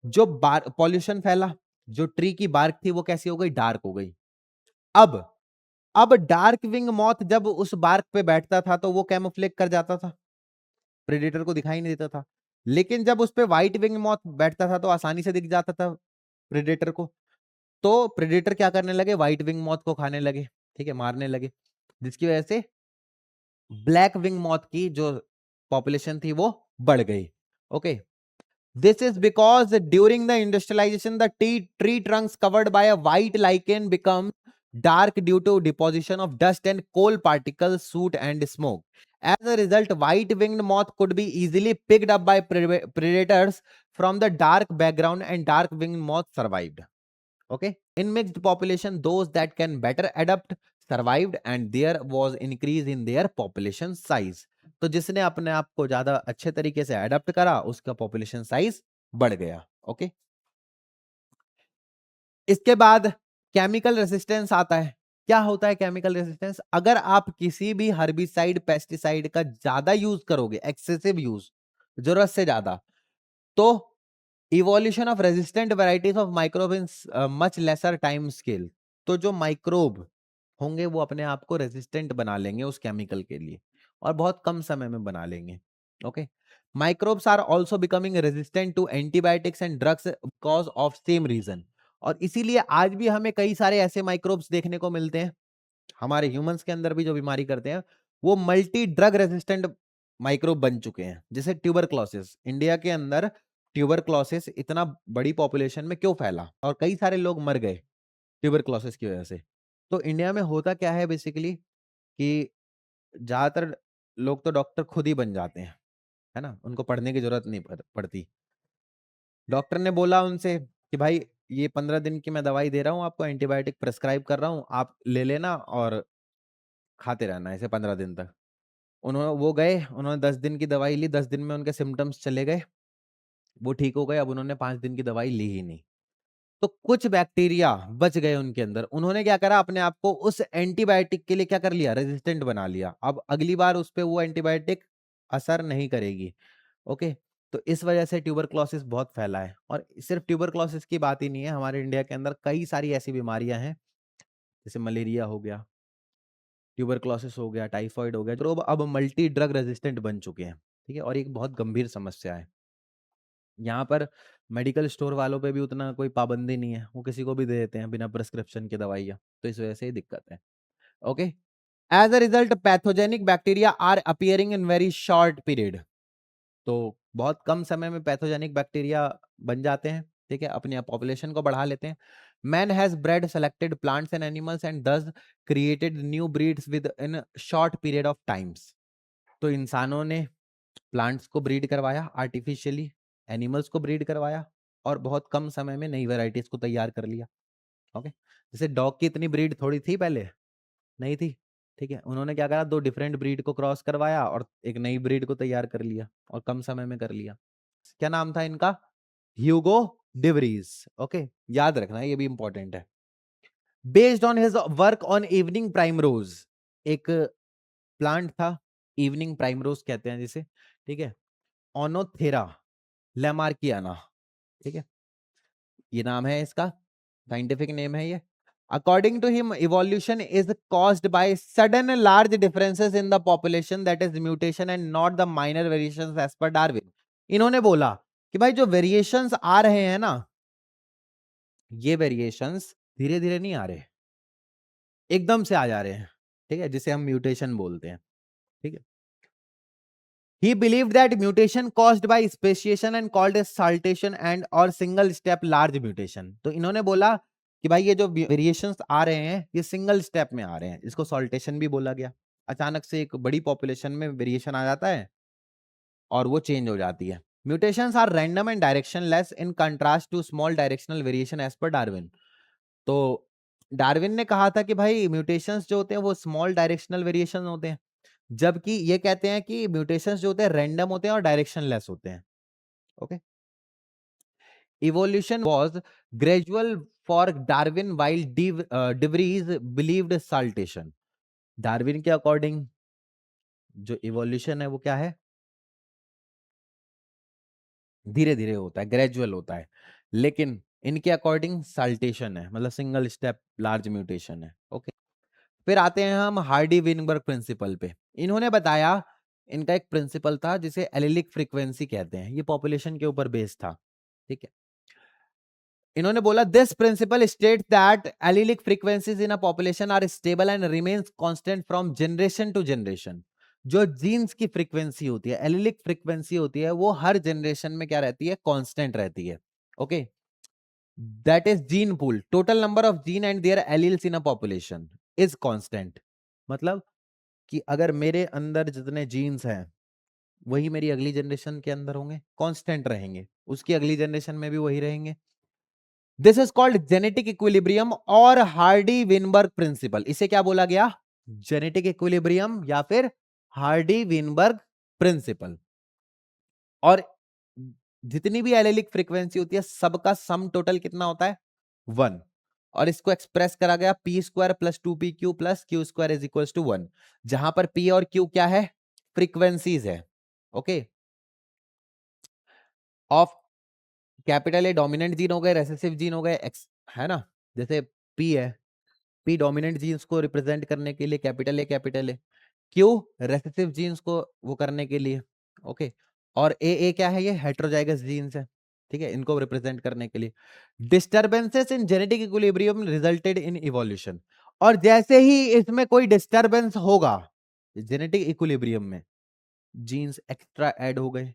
जो पॉल्यूशन फैला, जो ट्री की बार्क थी वो कैसी हो गई, डार्क हो गई। अब अब डार्क विंग मॉथ जब उस बार्क पे बैठता था तो वो कैमोफ्लेग कर जाता था, प्रेडेटर को दिखाई नहीं देता था। लेकिन जब उस पे व्हाइट विंग मॉथ बैठता था तो आसानी से दिख जाता था प्रेडेटर को। तो प्रेडेटर क्या करने लगे, व्हाइट विंग मॉथ को खाने लगे, ठीक है, मारने लगे, जिसकी वजह से ब्लैक विंग मॉथ की जो पॉपुलेशन थी वो बढ़ गई, okay. This is because during the industrialization the tree trunks covered by a white lichen become dark due to deposition of dust and coal particles, soot and smoke. As a result, white-winged moth could be easily picked up by predators from the dark background, and dark-winged moth survived. Okay, in mixed population, those that can better adapt survived, and there was increase in their population size. तो जिसने अपने आप को ज्यादा अच्छे तरीके से अडेप्ट करा, उसका पॉपुलेशन साइज बढ़ गया. ओके, इसके बाद केमिकल रेसिस्टेंस आता है. क्या होता है केमिकल रेसिस्टेंस? अगर आप किसी भी हर्बिसाइड पेस्टिसाइड का ज्यादा यूज करोगे, एक्सेसिव यूज, जरूरत से ज्यादा, तो evolution of resistant varieties of microbe in much lesser time scale. तो जो माइक्रोब होंगे वो अपने आप को रेजिस्टेंट बना लेंगे उस केमिकल के लिए, और बहुत कम समय में बना लेंगे. Okay, microbes are also becoming resistant to antibiotics and drugs because of same reason. और इसीलिए आज भी हमें कई सारे ऐसे माइक्रोब्स देखने को मिलते हैं हमारे ह्यूमंस के अंदर भी, जो बीमारी करते हैं, वो मल्टी ड्रग रेजिस्टेंट माइक्रोब बन चुके हैं. जैसे ट्यूबरक्लोसिस, इंडिया के अंदर ट्यूबरक्लोसिस इतना बड़ी पॉपुलेशन में क्यों फैला और कई सारे लोग मर गए ट्यूबरक्लोसिस की वजह से. तो इंडिया में होता क्या है बेसिकली कि ज्यादातर लोग तो डॉक्टर खुद ही बन जाते हैं, है ना, उनको पढ़ने की जरूरत नहीं पड़ती. डॉक्टर ने बोला उनसे कि भाई ये 15 दिन की मैं दवाई दे रहा हूँ आपको, एंटीबायोटिक प्रेस्क्राइब कर रहा हूँ, आप ले लेना और खाते रहना ऐसे 15 दिन तक. वो गए, उन्होंने 10 दिन की दवाई ली, 10 दिन में उनके सिम्टम्स चले गए, वो ठीक हो गए. अब उन्होंने 5 दिन की दवाई ली ही नहीं. तो कुछ बैक्टीरिया बच गए उनके अंदर, उन्होंने क्या करा, अपने आप को उस एंटीबायोटिक के लिए क्या कर लिया, रेजिस्टेंट बना लिया. अब अगली बार उस पे वो एंटीबायोटिक असर नहीं करेगी. ओके, तो इस वजह से ट्यूबरक्लोसिस बहुत फैला है. और सिर्फ ट्यूबरक्लोसिस की बात ही नहीं है, हमारे इंडिया के अंदर कई सारी ऐसी बीमारियां हैं, जैसे मलेरिया हो गया, ट्यूबरक्लोसिस हो गया, टाइफाइड हो गया, जो अब मल्टी ड्रग रेजिस्टेंट बन चुके हैं. ठीक है, और एक बहुत गंभीर समस्या है. यहाँ पर मेडिकल स्टोर वालों पे भी उतना कोई पाबंदी नहीं है, वो किसी को भी दे देते हैं बिना प्रिस्क्रिप्शन के दवाइयाँ, तो इस वजह से ही दिक्कत है. Okay, as a result pathogenic bacteria are appearing in very short period. तो बहुत कम समय में पैथोजेनिक बैक्टीरिया बन जाते हैं. ठीक है, अपनी पॉपुलेशन को बढ़ा लेते हैं. Man has bred selected plants and animals and thus created new breeds within short period of times. तो इंसानों ने प्लांट्स को ब्रीड करवाया आर्टिफिशियली, एनिमल्स को ब्रीड करवाया, और बहुत कम समय में नई वैरायटीज को तैयार कर लिया. ओके, जैसे डॉग की इतनी ब्रीड थोड़ी थी पहले, नहीं थी. ठीक है, उन्होंने क्या करा, दो डिफरेंट ब्रीड को क्रॉस करवाया और एक नई ब्रीड को तैयार कर लिया, और कम समय में कर लिया. क्या नाम था इनका? ह्यूगो डिवरीज. ओके, याद रखना, ये भी इंपॉर्टेंट है. Based on his work on evening primrose, एक प्लांट था, इवनिंग प्राइमरोज कहते हैं जिसे. ठीक है, ओनोथेरा लेमार्कियाना. ठीक है, ये नाम है इसका, साइंटिफिक नेम है ये. According to him evolution is caused by sudden large differences in the population, that is mutation and not the minor variations as per Darwin. इन्होंने बोला कि भाई जो वेरिएशंस आ रहे हैं ना, ये वेरिएशंस धीरे धीरे नहीं आ रहे, एकदम से आ जा रहे हैं. ठीक है, जिसे हम म्यूटेशन बोलते हैं. ठीक है, he believed that mutation caused by speciation and called as saltation and or single step large mutation. तो इन्होंने बोला कि भाई ये जो वेरिएशंस आ रहे हैं ये सिंगल स्टेप में आ रहे हैं, इसको सॉल्टेशन भी बोला गया. अचानक से एक बड़ी पॉपुलेशन में वेरिएशन आ जाता है और वो चेंज हो जाती है. Mutations are random and directionless in contrast to small directional variation as per Darwin. तो डार्विन ने कहा था कि भाई म्यूटेशंस जो होते हैं वो स्मॉल डायरेक्शनल वेरिएशन होते हैं, जबकि ये कहते हैं कि म्यूटेशंस जो होते हैं रैंडम होते हैं और डायरेक्शनलेस होते हैं. Okay, evolution was gradual for Darwin while de Vries believed saltation. Darwin के अकॉर्डिंग जो इवोल्यूशन है वो क्या है, धीरे धीरे होता है, ग्रेजुअल होता है. लेकिन इनके अकॉर्डिंग साल्टेशन है, मतलब सिंगल स्टेप लार्ज म्यूटेशन है. ओके, फिर आते हैं हम हार्डी विनबर्ग प्रिंसिपल पे. इन्होंने बताया, इनका एक प्रिंसिपल था जिसे एलिलिक फ्रीक्वेंसी कहते हैं, ये पॉपुलेशन के ऊपर बेस्ड था. ठीक है, इन्होंने बोला this principle state that allelic frequencies in a population are stable and remains constant from generation to generation. जो जीन्स की फ्रीक्वेंसी होती है, एलिलिक फ्रीक्वेंसी होती है, वो हर जनरेशन में क्या रहती है, कांस्टेंट रहती है. Okay, that is gene pool, total number of gene and their alleles in a population is constant. मतलब कि अगर मेरे अंदर जितने जीन्स हैं वही मेरी अगली जनरेशन के अंदर होंगे, कांस्टेंट रहेंगे, उसकी अगली जनरेशन में भी वही रहेंगे. This is called genetic equilibrium और हार्डी विनबर्ग प्रिंसिपल. इसे क्या बोला गया? जेनेटिक इक्विलिब्रियम या फिर हार्डी विनबर्ग प्रिंसिपल. और जितनी भी एलेलिक फ्रीक्वेंसी होती है सबका सम टोटल कितना होता है? 1. और इसको एक्सप्रेस करा गया p square plus 2pq plus q square is equal to 1, जहां पर p और q क्या है? फ्रीक्वेंसीज है. Okay, of capital A dominant gene हो गए, रेसेसिव जीन हो गए, एक्स है ना. जैसे p है, p डोमिनेंट जीन्स को रिप्रेजेंट करने के लिए capital A, q recessive genes को वो करने के लिए. ओके, और ए क्या है? ये हेट्रोजाइगस जीन्स है. ठीक है, इनको रिप्रेजेंट करने के लिए. Disturbances in genetic equilibrium resulted in evolution. और जैसे ही इसमें कोई डिस्टर्बेंस होगा जेनेटिक इक्विलिब्रियम में, जीन्स एक्स्ट्रा ऐड हो गए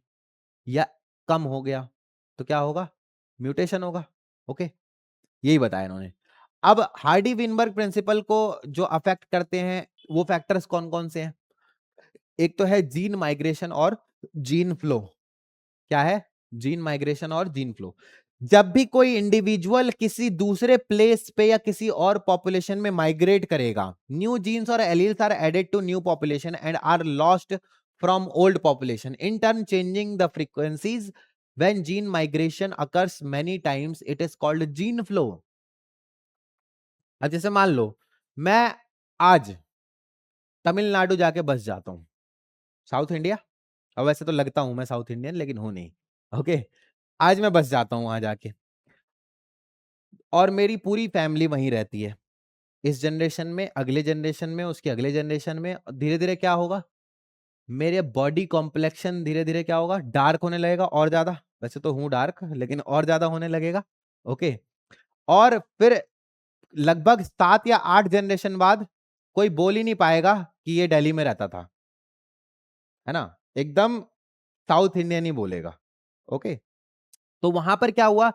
या कम हो गया, तो क्या होगा? म्यूटेशन होगा. ओके, यही बताया इन्होंने. अब हार्डी विनबर्ग प्रिंसिपल को जो अफेक्ट करते हैं वो फैक्टर्स कौन कौन से हैं? एक तो है जीन माइग्रेशन और जीन फ्लो. क्या है? जीन माइग्रेशन और जीन फ्लो. जब भी कोई इंडिविजुअल किसी दूसरे प्लेस पे या किसी और पॉपुलेशन में माइग्रेट करेगा, न्यू जीन्स और alleles are added to new population and are lost from old population, in turn changing the frequencies. When gene migration occurs many times it is called gene flow. अब जैसे मान लो मैं आज तमिलनाडु जाके बस जाता हूं, साउथ इंडिया. अब वैसे तो लगता हूं मैं साउथ इंडियन, लेकिन हूं नहीं. ओके, आज मैं बस जाता हूं वहां जाके और मेरी पूरी फैमिली वहीं रहती है. इस जनरेशन में, अगले जनरेशन में, उसके अगले जनरेशन में धीरे धीरे क्या होगा? मेरे बॉडी कॉम्प्लेक्शन धीरे धीरे क्या होगा? डार्क होने लगेगा और ज्यादा. वैसे तो हूं डार्क, लेकिन और ज्यादा होने लगेगा. ओके, और फिर लगभग 7 या 8 जनरेशन बाद कोई बोल ही नहीं पाएगा कि ये दिल्ली में रहता था, है ना. एकदम साउथ इंडियन ही बोलेगा. ओके, तो वहां पर क्या हुआ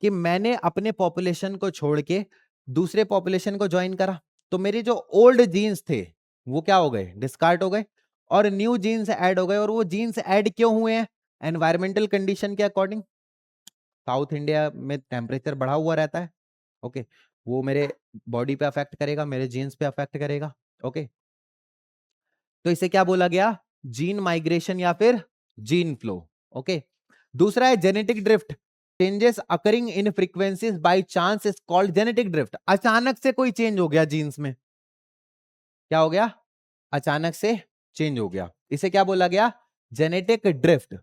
कि मैंने अपने पॉपुलेशन को छोड़ के दूसरे पॉपुलेशन को ज्वाइन करा, तो मेरे जो ओल्ड जीन्स थे वो क्या हो गए? डिस्कार्ड हो गए और न्यू जीन्स ऐड हो गए. और वो जीन्स ऐड क्यों हुए हैं? एनवायरमेंटल कंडीशन के अकॉर्डिंग. साउथ इंडिया में टेम्परेचर बढ़ा हुआ रहता है. ओके, वो मेरे बॉडी पे अफेक्ट करेगा, मेरे जीन्स पे अफेक्ट करेगा. ओके, तो इसे क्या बोला गया? जीन माइग्रेशन या फिर जीन फ्लो. ओके, दूसरा है genetic drift. Changes occurring in frequencies by chance is called genetic drift. अचानक से कोई चेंज हो गया जीन्स में. क्या हो गया? अचानक से चेंज हो गया, इसे क्या बोला गया? Genetic drift.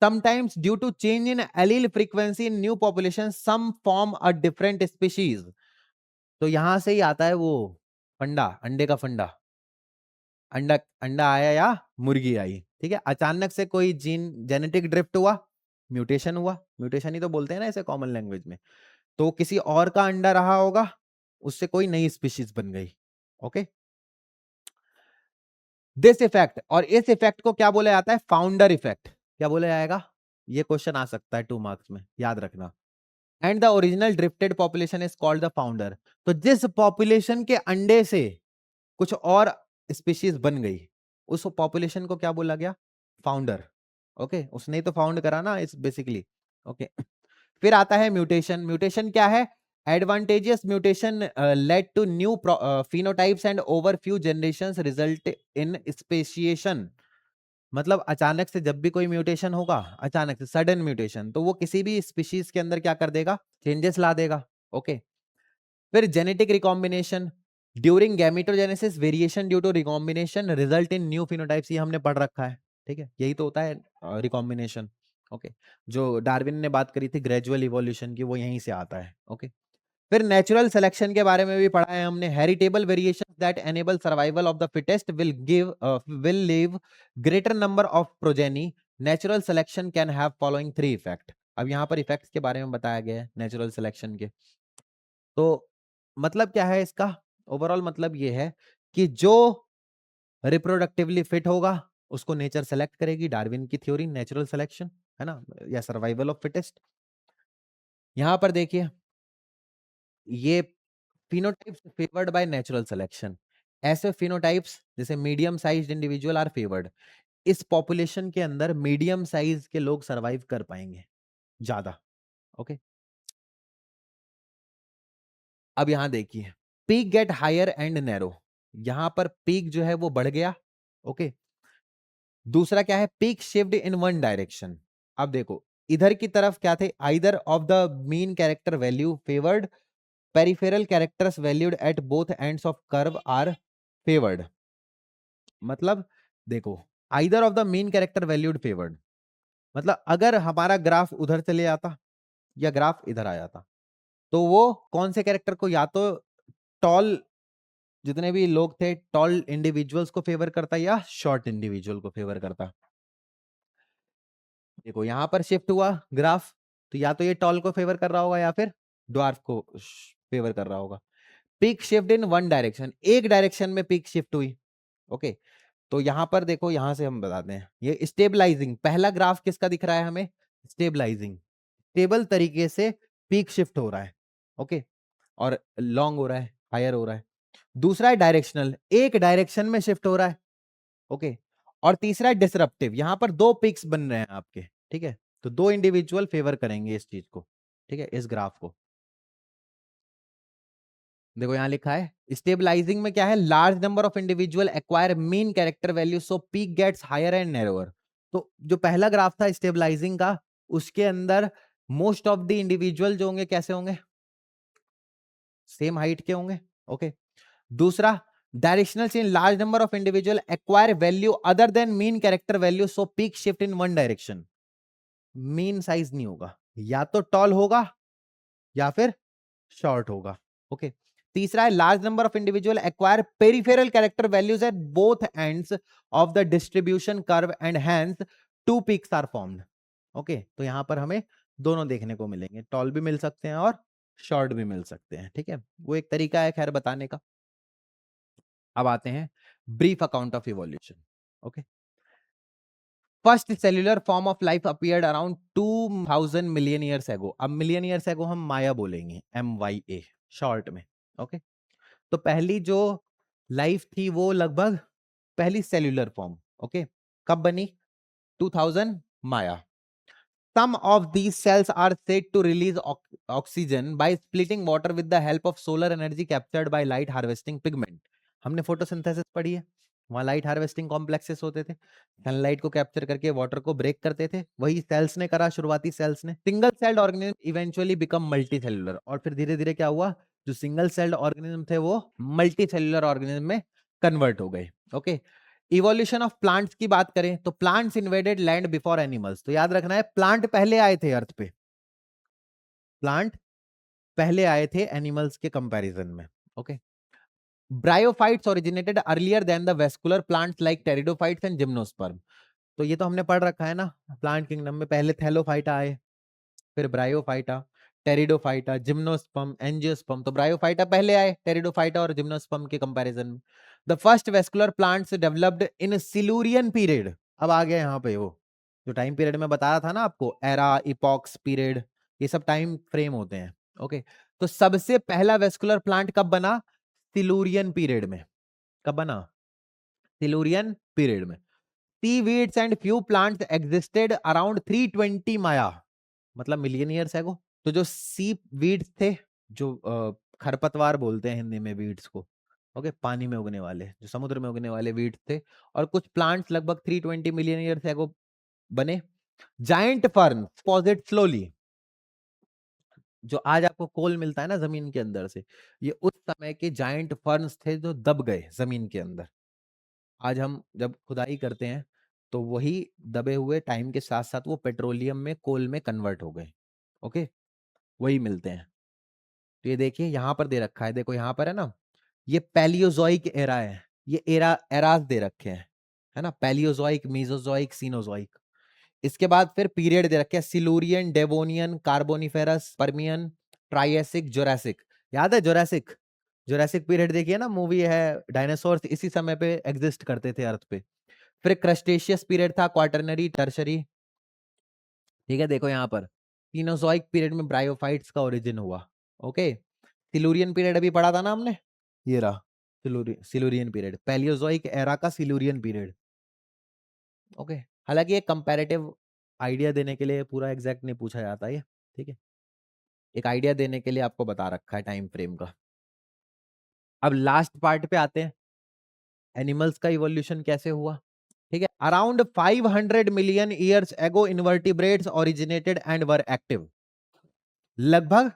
Sometimes due to change in allele frequency in new population, some form a different species. तो यहां से ही आता है वो फंडा, अंडे का फंडा. अंडा अंडा आया या मुर्गी आई. ठीक है, अचानक से कोई जीन जेनेटिक ड्रिफ्ट हुआ, म्यूटेशन हुआ. म्यूटेशन ही तो बोलते हैं ना इसे कॉमन लैंग्वेज में. तो किसी और का अंडा रहा होगा, उससे कोई नई स्पीशीज बन गई. ओके, दिस इफेक्ट, और इस इफेक्ट को क्या बोला जाता है? Founder effect. क्या बोला जाएगा? ये क्वेश्चन आ सकता है 2 मार्क्स में, याद रखना. And the original drifted population is called the founder. तो जिस पॉपुलेशन के अंडे से कुछ और स्पीशीज बन गई, उस पॉपुलेशन को क्या बोला गया? फाउंडर. ओके, उसने ही तो फाउंड करा ना इस बेसिकली. ओके, फिर आता है म्यूटेशन. म्यूटेशन क्या है? Advantageous mutation led to new phenotypes and over few generations result in speciation. मतलब अचानक से जब भी कोई म्यूटेशन होगा, अचानक से सडन म्यूटेशन, तो वो किसी भी स्पीशीज के अंदर क्या कर देगा? चेंजेस ला देगा. ओके, फिर genetic recombination. During gametogenesis variation due to recombination result in new phenotypes. ये हमने पढ़ रखा है. ठीक है, यही तो होता है रिकॉम्बिनेशन. ओके, जो डार्विन ने बात करी थी ग्रेजुअल इवोल्यूशन की, वो यहीं से आता है. ओके, फिर नेचुरल सिलेक्शन के बारे में भी पढ़ा है हमने. Heritable variations that enable survival of the fittest will leave greater number of progeny. Natural selection can have following 3 effect. अब यहां पर इफेक्ट्स के बारे में बताया गया है नेचुरल सिलेक्शन के. तो मतलब क्या है इसका? ओवरऑल मतलब ये है कि जो रिप्रोडक्टिवली फिट होगा उसको नेचर सेलेक्ट करेगी. डार्विन की थ्योरी, नेचुरल सिलेक्शन, है ना, या सर्वाइवल ऑफ फिटेस्ट. यहां पर देखिए ये phenotypes favoured by natural selection, ऐसे फिनोटाइप्स जैसे medium sized individual are favoured, इस पॉपुलेशन के अंदर मीडियम साइज के लोग सरवाइव कर पाएंगे ज्यादा। ओके, अब यहां देखिए, peak get higher and narrow, यहां पर पीक जो है वो बढ़ गया। ओके, दूसरा क्या है, peak shift in one direction. अब देखो इधर की तरफ क्या थे, either of the mean character value favoured, peripheral characters valued at both ends of curve are favoured. मतलब देखो, either of the mean character valued favoured, मतलब अगर हमारा ग्राफ उधर चले आता या ग्राफ इधर आ जाता, तो वो कौन से कैरेक्टर को, या तो टॉल, जितने भी लोग थे टॉल इंडिविजुअल्स को फेवर करता या शॉर्ट इंडिविजुअल को फेवर करता। देखो यहां पर शिफ्ट हुआ ग्राफ, तो या तो ये टॉल को फेवर कर रहा होगा या फिर ड्वार्फ को फेवर कर रहा होगा। Peak shift in one direction, एक डायरेक्शन में पीक शिफ्ट हुई। ओके, तो यहां पर देखो, यहां से हम बताते हैं, ये स्टेबलाइजिंग, पहला ग्राफ किसका दिख रहा है हमें, स्टेबलाइजिंग, स्टेबल तरीके से पीक शिफ्ट हो रहा है। ओके, और लॉन्ग हो रहा है, हायर हो रहा है। दूसरा है डायरेक्शनल, एक डायरेक्शन में शिफ्ट हो रहा है। ओके, और तीसरा है डिसरप्टिव, यहां पर दो पिक्स बन रहे हैं आपके, ठीक है, तो दो इंडिविजुअल फेवर करेंगे इस चीज को, ठीक है, इस ग्राफ को। देखो यहां लिखा है स्टेबलाइजिंग में क्या है, large number of individual acquire mean character value so peak gets higher and narrower. तो जो पहला ग्राफ था स्टेबलाइजिंग का, उसके अंदर मोस्ट ऑफ द इंडिविजुअल जो होंगे कैसे होंगे, सेम हाइट के होंगे। ओके, दूसरा directional change, large number of individual acquire value other than mean character value so peak shift in one direction. Mean size नहीं होगा, या तो टॉल होगा या फिर शॉर्ट होगा। ओके, तीसरा है large number of individual acquire peripheral character values at both ends of the distribution curve and hence two peaks are formed. Okay, तो यहां पर हमें दोनों देखने को मिलेंगे, टॉल भी मिल सकते हैं और शॉर्ट भी मिल सकते हैं, ठीक है, वो एक तरीका है खैर बताने का। अब आते हैं brief account of evolution. Okay, first cellular form of life appeared around 2000 million years एगो। अब मिलियन ईयर्स एगो हम माया बोलेंगे, MYA शॉर्ट में। ओके, तो पहली जो लाइफ थी वो लगभग, पहली सेल्यूलर फॉर्म, ओके, कब बनी, 2000 माया। Some of these cells are said to release oxygen by splitting water with the help of solar energy captured by light harvesting pigment. हमने फोटोसिंथेसिस पढ़ी है, वहां लाइट हार्वेस्टिंग कॉम्प्लेक्सेस होते थे, सनलाइट को कैप्चर करके वाटर को ब्रेक करते थे, वही सेल्स ने करा, शुरुआती सेल्स ने। Single celled organism eventually become multi cellular, और फिर धीरे धीरे क्या हुआ, जो सिंगल सेल्ड ऑर्गेनिज्म थे वो मल्टी सेल्यूलर ऑर्गेनिज्म में कन्वर्ट हो गए। ओके, इवोल्यूशन ऑफ प्लांट्स की बात करें तो plants invaded land before animals, तो याद रखना है प्लांट पहले आए थे अर्थ पे, प्लांट पहले आए थे एनिमल्स के कंपैरिजन में। Okay, bryophytes originated earlier than the vascular plants like pteridophytes and gymnosperm. तो ये तो हमने पढ़ रखा है ना, प्लांट किंगडम में पहले थैलोफाइटा आए, फिर ब्रायोफाइटा, टेरिडोफाइटा, जिम्नोस्पर्म, एंजियोस्पर्म। तो ब्रायोफाइटा पहले आए टेरिडोफाइटा और जिम्नोस्पर्म के कंपैरिजन में। The first vascular plants developed in Silurian period. अब आ गया यहाँ पे वो जो टाइम पीरियड में बताया था ना आपको, एरा, इपॉक्स पीरियड, ये सब टाइम फ्रेम होते हैं। ओके, तो सबसे पहला वेस्कुलर प्लांट कब बना, सिलूरियन पीरियड में। कब बना, सिलूरियन पीरियड में। Seaweeds and few plants existed around 320 माया, मतलब मिलियन ईयर्स एगो। तो जो सी वीड्स थे, जो खरपतवार बोलते हैं हिंदी में वीड्स को, ओके, पानी में उगने वाले, जो समुद्र में उगने वाले वीड्स थे, और कुछ प्लांट्स लगभग 320 मिलियन ईयर्स एगो बने। जायंट फर्न डिपॉजिट स्लोली, जो आज आपको कोल मिलता है ना जमीन के अंदर से, ये उस समय के जायंट फर्न्स थे जो दब गए जमीन के अंदर। आज हम जब खुदाई करते हैं तो वही दबे हुए टाइम के साथ साथ वो पेट्रोलियम में, कोल में कन्वर्ट हो गए। ओके, वही मिलते हैं। तो ये देखिए यहां पर दे रखा है, देखो यहां पर है ना, ये पैलियोजोइक एरा है, ये एरा एराज दे रखे हैं, है ना, पैलियोजोइक, मीजोजोइक, सीनोजोइक। इसके बाद फिर पीरियड दे रखे हैं, Silurian, Devonian, Carboniferous, Permian, Triassic, Jurassic. याद है जोरासिक, जोरासिक पीरियड देखिए ना, मूवी है, डायनासोर्स इसी समय पे एग्जिस्ट करते थे अर्थ पे। फिर क्रस्टेशियस पीरियड था, क्वाटरनरी, टर्शरी, ठीक है, देखो यहाँ पर सीनोजोइक पीरियड में ब्रायोफाइट्स का ओरिजिन हुआ। ओके, सिल्यूरियन पीरियड अभी पढ़ा था ना हमने, ये रहा सिल्यूरियन पीरियड, पैलियोजोइक एरा का सिल्यूरियन पीरियड। ओके, हालांकि एक कंपैरेटिव आइडिया देने के लिए पूरा एग्जैक्ट नहीं पूछा जाता ये, ठीक है, एक आइडिया देने के लिए आपको बता रखा है टाइम फ्रेम का। अब लास्ट पार्ट पे आते हैं, एनिमल्स का इवोल्यूशन कैसे हुआ, ठीक है। अराउंड 500 मिलियन ईयर्स एगो invertebrates originated and were active. लगभग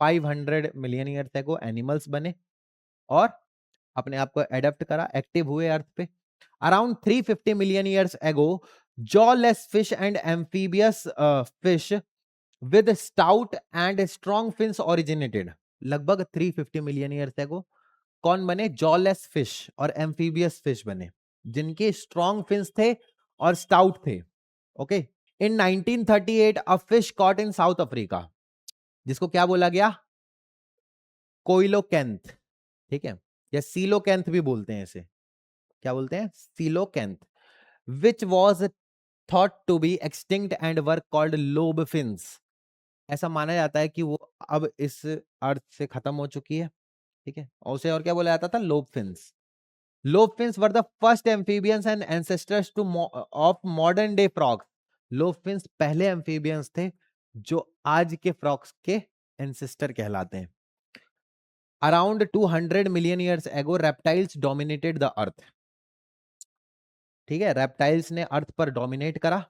500 मिलियन ईयर्स एगो एनिमल्स बने और अपने आप को एडेप्ट करा, एक्टिव हुए अर्थ पे। अराउंड 350 मिलियन ईयर्स एगो jawless fish and amphibious fish with stout and strong fins originated. लगभग 350 मिलियन ईयर्स एगो कौन बने, जॉलेस फिश और एम्फीबियस फिश बने, जिनके स्ट्रॉन्ग फिन्स थे और स्टाउट थे। Okay, in 1938 a fish caught in south Africa, जिसको क्या बोला गया, कोइलोकेंथ, ठीक है, या सीलोकेंथ भी बोलते हैं इसे, क्या बोलते हैं, coelacanth, which was thought to be extinct and were called lobe fins. ऐसा माना जाता है कि वो अब इस अर्थ से खत्म हो चुकी है, ठीक है, और उसे और क्या बोला जाता था, lobe fins. Lobe fins were the first amphibians and ancestors two of modern day frogs. Lobe fins पहले एम्फीबियंस थे जो आज के फ्रॉग्स के एंसेस्टर कहलाते हैं। अराउंड 200 मिलियन ईयर्स एगो रेप्टाइल्स डोमिनेटेड द अर्थ, ठीक है, रेप्टाइल्स ने अर्थ पर डोमिनेट करा।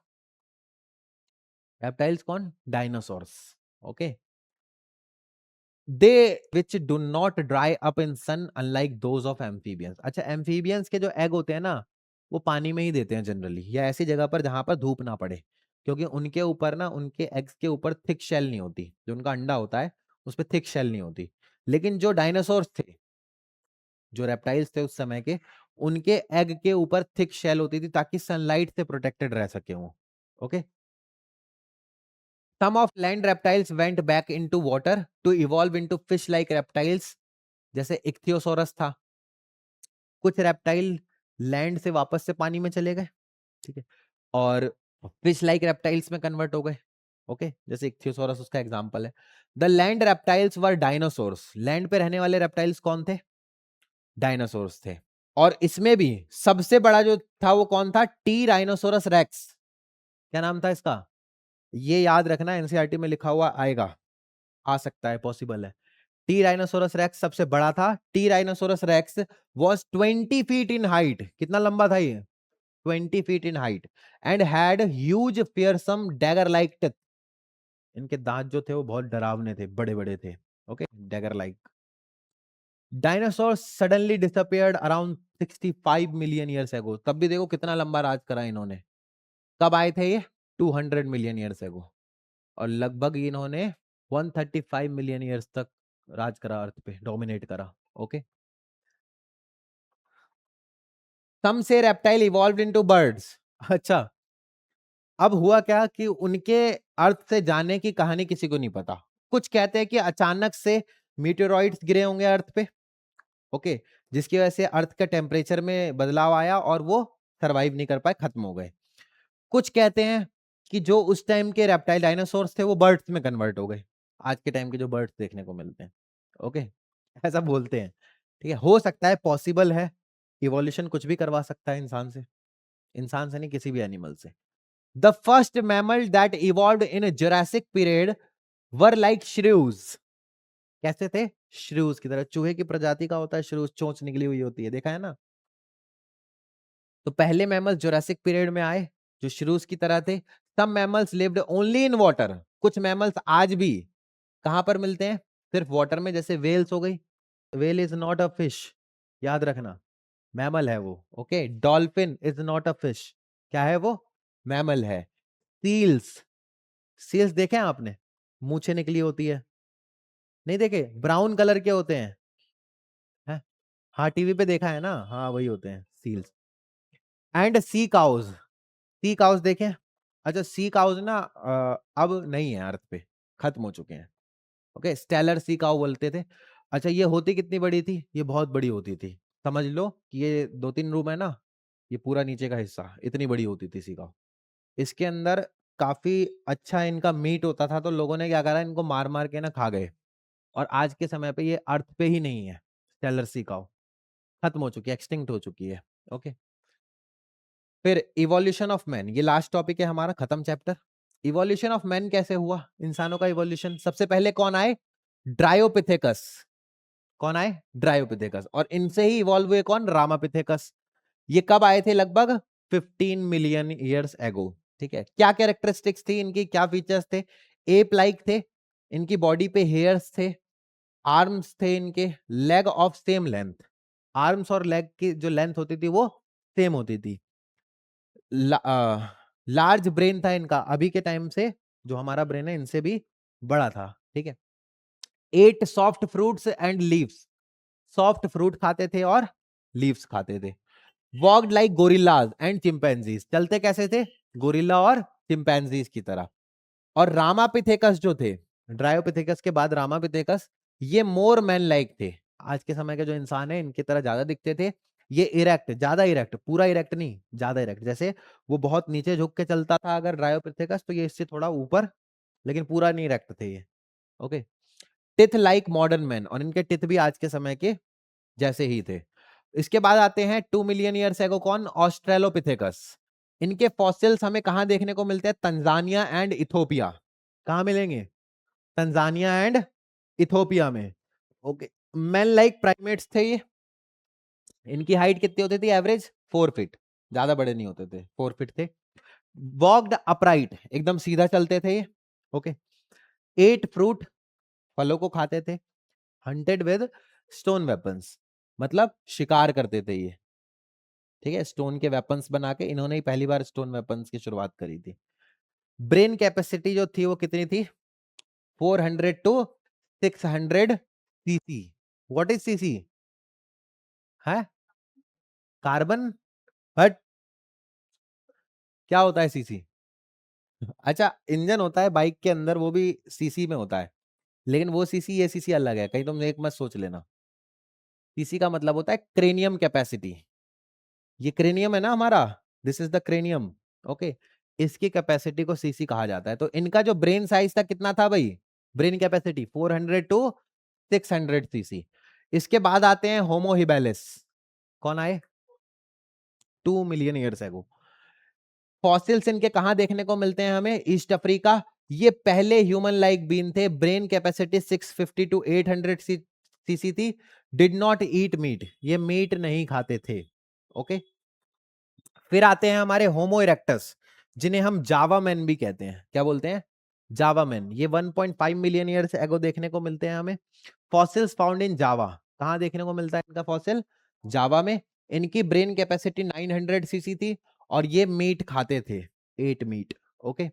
रेप्टाइल्स कौन, dinosaurs. Okay, they which do not dry up in sun unlike those of amphibians. अच्छा, एम्फीबियंस के जो एग होते हैं ना, वो पानी में ही देते हैं जनरली, या ऐसी जगह पर जहां पर धूप ना पड़े, क्योंकि उनके ऊपर ना, उनके एग्स के ऊपर थिक शेल नहीं होती, जो उनका अंडा होता है उस पर थिक शेल नहीं होती। लेकिन जो डायनासोर्स थे, जो रेप्टाइल्स थे उस समय के, उनके एग के ऊपर थिक शेल होती थी ताकि सनलाइट से प्रोटेक्टेड रह सके वो। Okay, some of land reptiles went back into water to evolve into fish like reptiles, जैसे इक्थियोसोरस था। कुछ रेप्टाइल लैंड से वापस से पानी में चले गए, ठीक है, और फिश लाइक रेप्टाइल्स में कन्वर्ट हो गए। ओके, जैसे इक्थियोसोरस उसका एग्जांपल है। The land reptiles were dinosaurs, land पे रहने वाले रेप्टाइल्स कौन थे, डायनासोर्स थे। और इसमें भी सबसे बड़ा जो था वो कौन था, टी राइनोसोरस रेक्स। क्या नाम था इसका, ये याद रखना, एनसीईआरटी में लिखा हुआ आएगा, आ सकता है, पॉसिबल है। टी राइनोसोरस रेक्स सबसे बड़ा था। T rhinosaurus rex was 20 feet in height, कितना लंबा था ये, 20 feet in height, and had huge fearsome dagger like teeth. इनके दांत जो थे वो बहुत डरावने थे, बड़े बड़े थे। Okay, dagger like. Dinosaur suddenly disappeared around 65 million years एगो। तब भी देखो कितना लंबा राज करा इन्होंने। कब आए थे ये, 200 मिलियन ईयर्स एगो, और लगभग इन्होंने 135 मिलियन ईयर्स तक राज करा अर्थ पे, डोमिनेट करा। ओके, सम से रेप्टाइल इवॉल्व्ड इनटू बर्ड्स। अच्छा, अब हुआ क्या कि उनके अर्थ से जाने की कहानी किसी को नहीं पता। कुछ कहते हैं कि अचानक से मीटेरॉइड्स गिरे होंगे अर्थ पे, ओके, जिसकी वजह से अर्थ का टेम्परेचर में बदलाव आया और वो सरवाइव नहीं कर पाए, खत्म हो गए। कुछ कहते हैं कि जो उस टाइम के रेप्टाइल डायनासोर्स थे वो बर्ड्स में कन्वर्ट हो गए, आज के टाइम के जो बर्ड्स देखने को मिलते हैं। ओके, ऐसा बोलते हैं, ठीक है, हो सकता है, पॉसिबल है, इवोल्यूशन कुछ भी करवा सकता है इंसान से, इंसान से नहीं, किसी भी एनिमल से। The first mammal that evolved in Jurassic period were like shrews. कैसे थे, श्रीव्स की तरह, चूहे की प्रजाति का होता है श्रीव्स, चोंच निकली हुई होती है, देखा है ना। तो पहले मैमल्स जुरासिक पीरियड में आए जो श्रीव्स की तरह थे। Some mammals lived only in water, कुछ मैमल्स आज भी कहां पर मिलते हैं, सिर्फ वाटर में, जैसे वेल्स हो गई। Well is not a fish, याद रखना, मैमल है वो। Okay, dolphin is not a fish, क्या है वो, मैमल है। सील्स, सील्स देखे हैं आपने, मूछें निकली होती है, नहीं देखे, ब्राउन कलर के होते हैं? हाँ, टीवी पे देखा है ना, हाँ वही होते हैं seals. And sea cows, sea cows देखे। अच्छा, सी काउज ना अब नहीं है अर्थ पे, खत्म हो चुके हैं। ओके, स्टेलर सी काउ बोलते थे। अच्छा, ये होती कितनी बड़ी थी, ये बहुत बड़ी होती थी, समझ लो कि ये 2-3 रूम है ना, ये पूरा नीचे का हिस्सा, इतनी बड़ी होती थी सी काउ। इसके अंदर काफी अच्छा इनका मीट होता था, तो लोगों ने क्या करा, इनको मार मार के ना खा गए। और आज के समय पे ये अर्थ पे ही नहीं है, स्टेलर सी काउ खत्म हो चुकी है, एक्सटिंक्ट हो चुकी है। ओके, फिर इवोल्यूशन ऑफ मैन, ये लास्ट टॉपिक है हमारा, खत्म चैप्टर। इवोल्यूशन ऑफ मैन कैसे हुआ, इंसानों का इवोल्यूशन। सबसे पहले कौन आए, ड्रायोपिथेकस। कौन आए, ड्रायोपिथेकस। और इनसे ही इवॉल्व हुए कौन, रामापिथेकस। ये कब आए थे, लगभग 15 मिलियन ईयर्स एगो। ठीक है, क्या कैरेक्टरिस्टिक्स थी इनकी, क्या फीचर्स थे, एप लाइक थे, इनकी बॉडी पे हेयर्स थे, आर्म्स थे इनके, leg of same length, arms और लेग की जो लेंथ होती थी वो सेम होती थी, लार्ज ब्रेन था इनका, अभी के टाइम से जो हमारा ब्रेन है इनसे भी बड़ा था। ठीक है, ate soft fruits and leaves, soft fruit खाते थे और लीव्स खाते थे। Walked like gorillas and chimpanzees, चलते कैसे थे, गोरिल्ला और चिंपैंजीज की तरह। और रामापिथेकस जो थे, ड्रायोपिथेकस के बाद रामापिथेकस, ये मोर मैन लाइक थे। आज के समय के जो इंसान है इनकी तरह ज्यादा दिखते थे। ये इरेक्ट, ज्यादा इरेक्ट, पूरा इरेक्ट नहीं, ज्यादा इरेक्ट। जैसे वो बहुत नीचे झुक के चलता था अगर ड्रायोपिथेकस, तो ये इससे थोड़ा ऊपर, लेकिन पूरा नहीं इरेक्ट थे ये। Okay, teeth like modern man, और इनके टिथ भी आज के समय के जैसे ही थे। इसके बाद आते हैं 2 मिलियन ईयर्स एगो, कौन, ऑस्ट्रेलोपिथेकस। इनके फॉसिल्स हमें कहां देखने को मिलते हैं, तंजानिया एंड इथोपिया। कहां मिलेंगे, तंजानिया एंड इथोपिया में। ओके, मैन लाइक प्राइमेट्स थे ये। इनकी हाइट कितनी होती थी, एवरेज 4 फीट, ज्यादा बड़े नहीं होते थे, 4 फीट थे। वॉक्ड अपराइट, एकदम सीधा चलते थे ये। ओके, एट फ्रूट, फलों को खाते थे। हंटेड विद स्टोन वेपन्स, मतलब शिकार करते थे ये। ठीक है, स्टोन के वेपन्स बना के, इन्होंने ही पहली बार स्टोन वेपन्स की शुरुआत करी थी। ब्रेन कैपेसिटी जो थी वो कितनी थी, 400 to 600 cc. What is cc, है कार्बन, बट क्या होता है सीसी, अच्छा इंजन होता है बाइक के अंदर, वो भी सीसी में होता है, लेकिन वो सीसी ये सीसी अलग है, कहीं तुम एक मत सोच लेना। सीसी का मतलब होता है क्रेनियम कैपेसिटी। ये क्रेनियम है ना हमारा, this is the cranium. Okay, इसकी कैपेसिटी को सीसी कहा जाता है। तो इनका जो ब्रेन साइज था कितना था भाई, ब्रेन कैपेसिटी 400 टू 600 सीसी। इसके बाद आते हैं होमो हिबेलिस, कौन आए, 2 मिलियन ईयर्स एगो। फॉसिल्स इनके कहां देखने को मिलते हैं हमें, ईस्ट अफ्रीका। ये पहले ह्यूमन लाइक बीन थे, ब्रेन कैपेसिटी 650 टू 800 सीसी थी। डिड नॉट ईट मीट, ये मीट नहीं खाते थे। ओके, फिर आते हैं हमारे होमो इरेक्टस, जिन्हें हम जावा मैन भी कहते हैं। क्या बोलते हैं, जावा मैन। ये 1.5 मिलियन ईयर्स एगो देखने को मिलते हैं हमें। फॉसिल्स फाउंड इन जावा, कहां देखने को मिलता है इनका फॉसिल, जावा में। इनकी ब्रेन कैपेसिटी 900 सीसी थी और ये मीट खाते थे, एट मीट। ओके,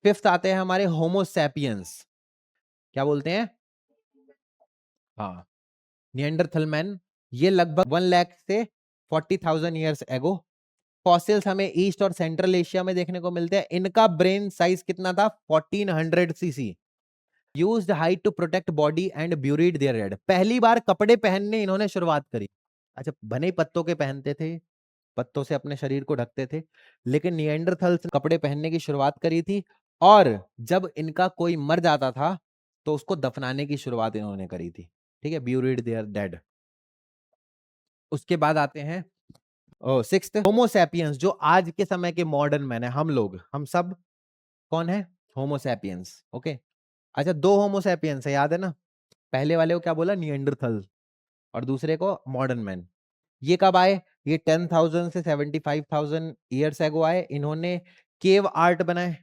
फिफ्थ आते हैं हमारे होमोसैपियंस, क्या बोलते हैं, हाँ, निएंडरथल मैन। ये लगभग 1 लाख से 40,000 ईयर्स एगो। फॉसिल्स हमें ईस्ट और सेंट्रल एशिया में देखने को मिलते हैं। इनका ब्रेन साइज कितना था, 1400 cc. Used hide to protect body and buried their dead, पहली बार कपड़े पहनने इन्होंने शुरुआत करी। अच्छा, बने पत्तों के पहनते थे, पत्तों से अपने शरीर को ढकते थे, लेकिन निएंडरथल्स ने कपड़े पहनने की शुरुआत करी थी। और जब इनका कोई मर जाता था तो उसको दफनाने की शुरुआत इन्होंने करी थी। ठीक है, ब्यूरिड देयर डेड। उसके बाद आते हैं सिक्स्थ, होमोसैपियंस, जो आज के समय के मॉडर्न मैन है, हम लोग, हम सब कौन है, होमोसैपियंस। ओके, अच्छा, दो होमोसैपियंस है, याद है ना, पहले वाले को क्या बोला, निएंडरथल, और दूसरे को मॉडर्न मैन। ये कब आए, ये 10,000 से 75,000 ईयर्स एगो आए। इन्होंने केव आर्ट बनाए।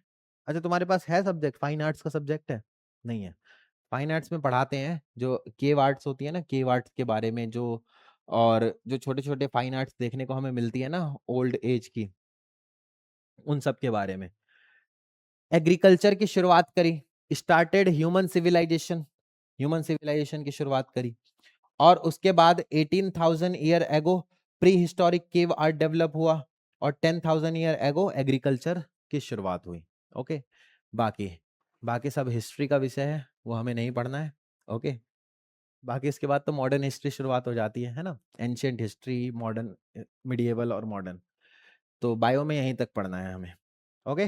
अच्छा, तुम्हारे पास है सब्जेक्ट, फाइन आर्ट्स का सब्जेक्ट है, नहीं है, फाइन आर्ट्स में पढ़ाते हैं जो केव आर्ट्स होती है ना, केव आर्ट्स के बारे में जो, और जो छोटे छोटे फाइन आर्ट्स देखने को हमें मिलती है ना ओल्ड एज की, उन सब के बारे में। एग्रीकल्चर की शुरुआत करी, started human civilisation, human civilisation की शुरुआत करी। और उसके बाद 18,000 year ago prehistoric cave art develop हुआ, और 10,000 ईयर एगो एग्रीकल्चर की शुरुआत हुई। ओके, बाकी बाकी सब हिस्ट्री का विषय है, वो हमें नहीं पढ़ना है। ओके, बाकी इसके बाद तो मॉडर्न हिस्ट्री शुरुआत हो जाती है ना, एंशियंट हिस्ट्री, मॉडर्न, मिडिएवल और मॉडर्न। तो बायो में यहीं तक पढ़ना है हमें। ओके,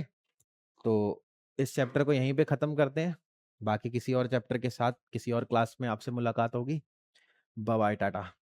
तो इस चैप्टर को यहीं पे खत्म करते हैं। बाकी किसी और चैप्टर के साथ किसी और क्लास में आपसे मुलाकात होगी। Bye bye, Tata.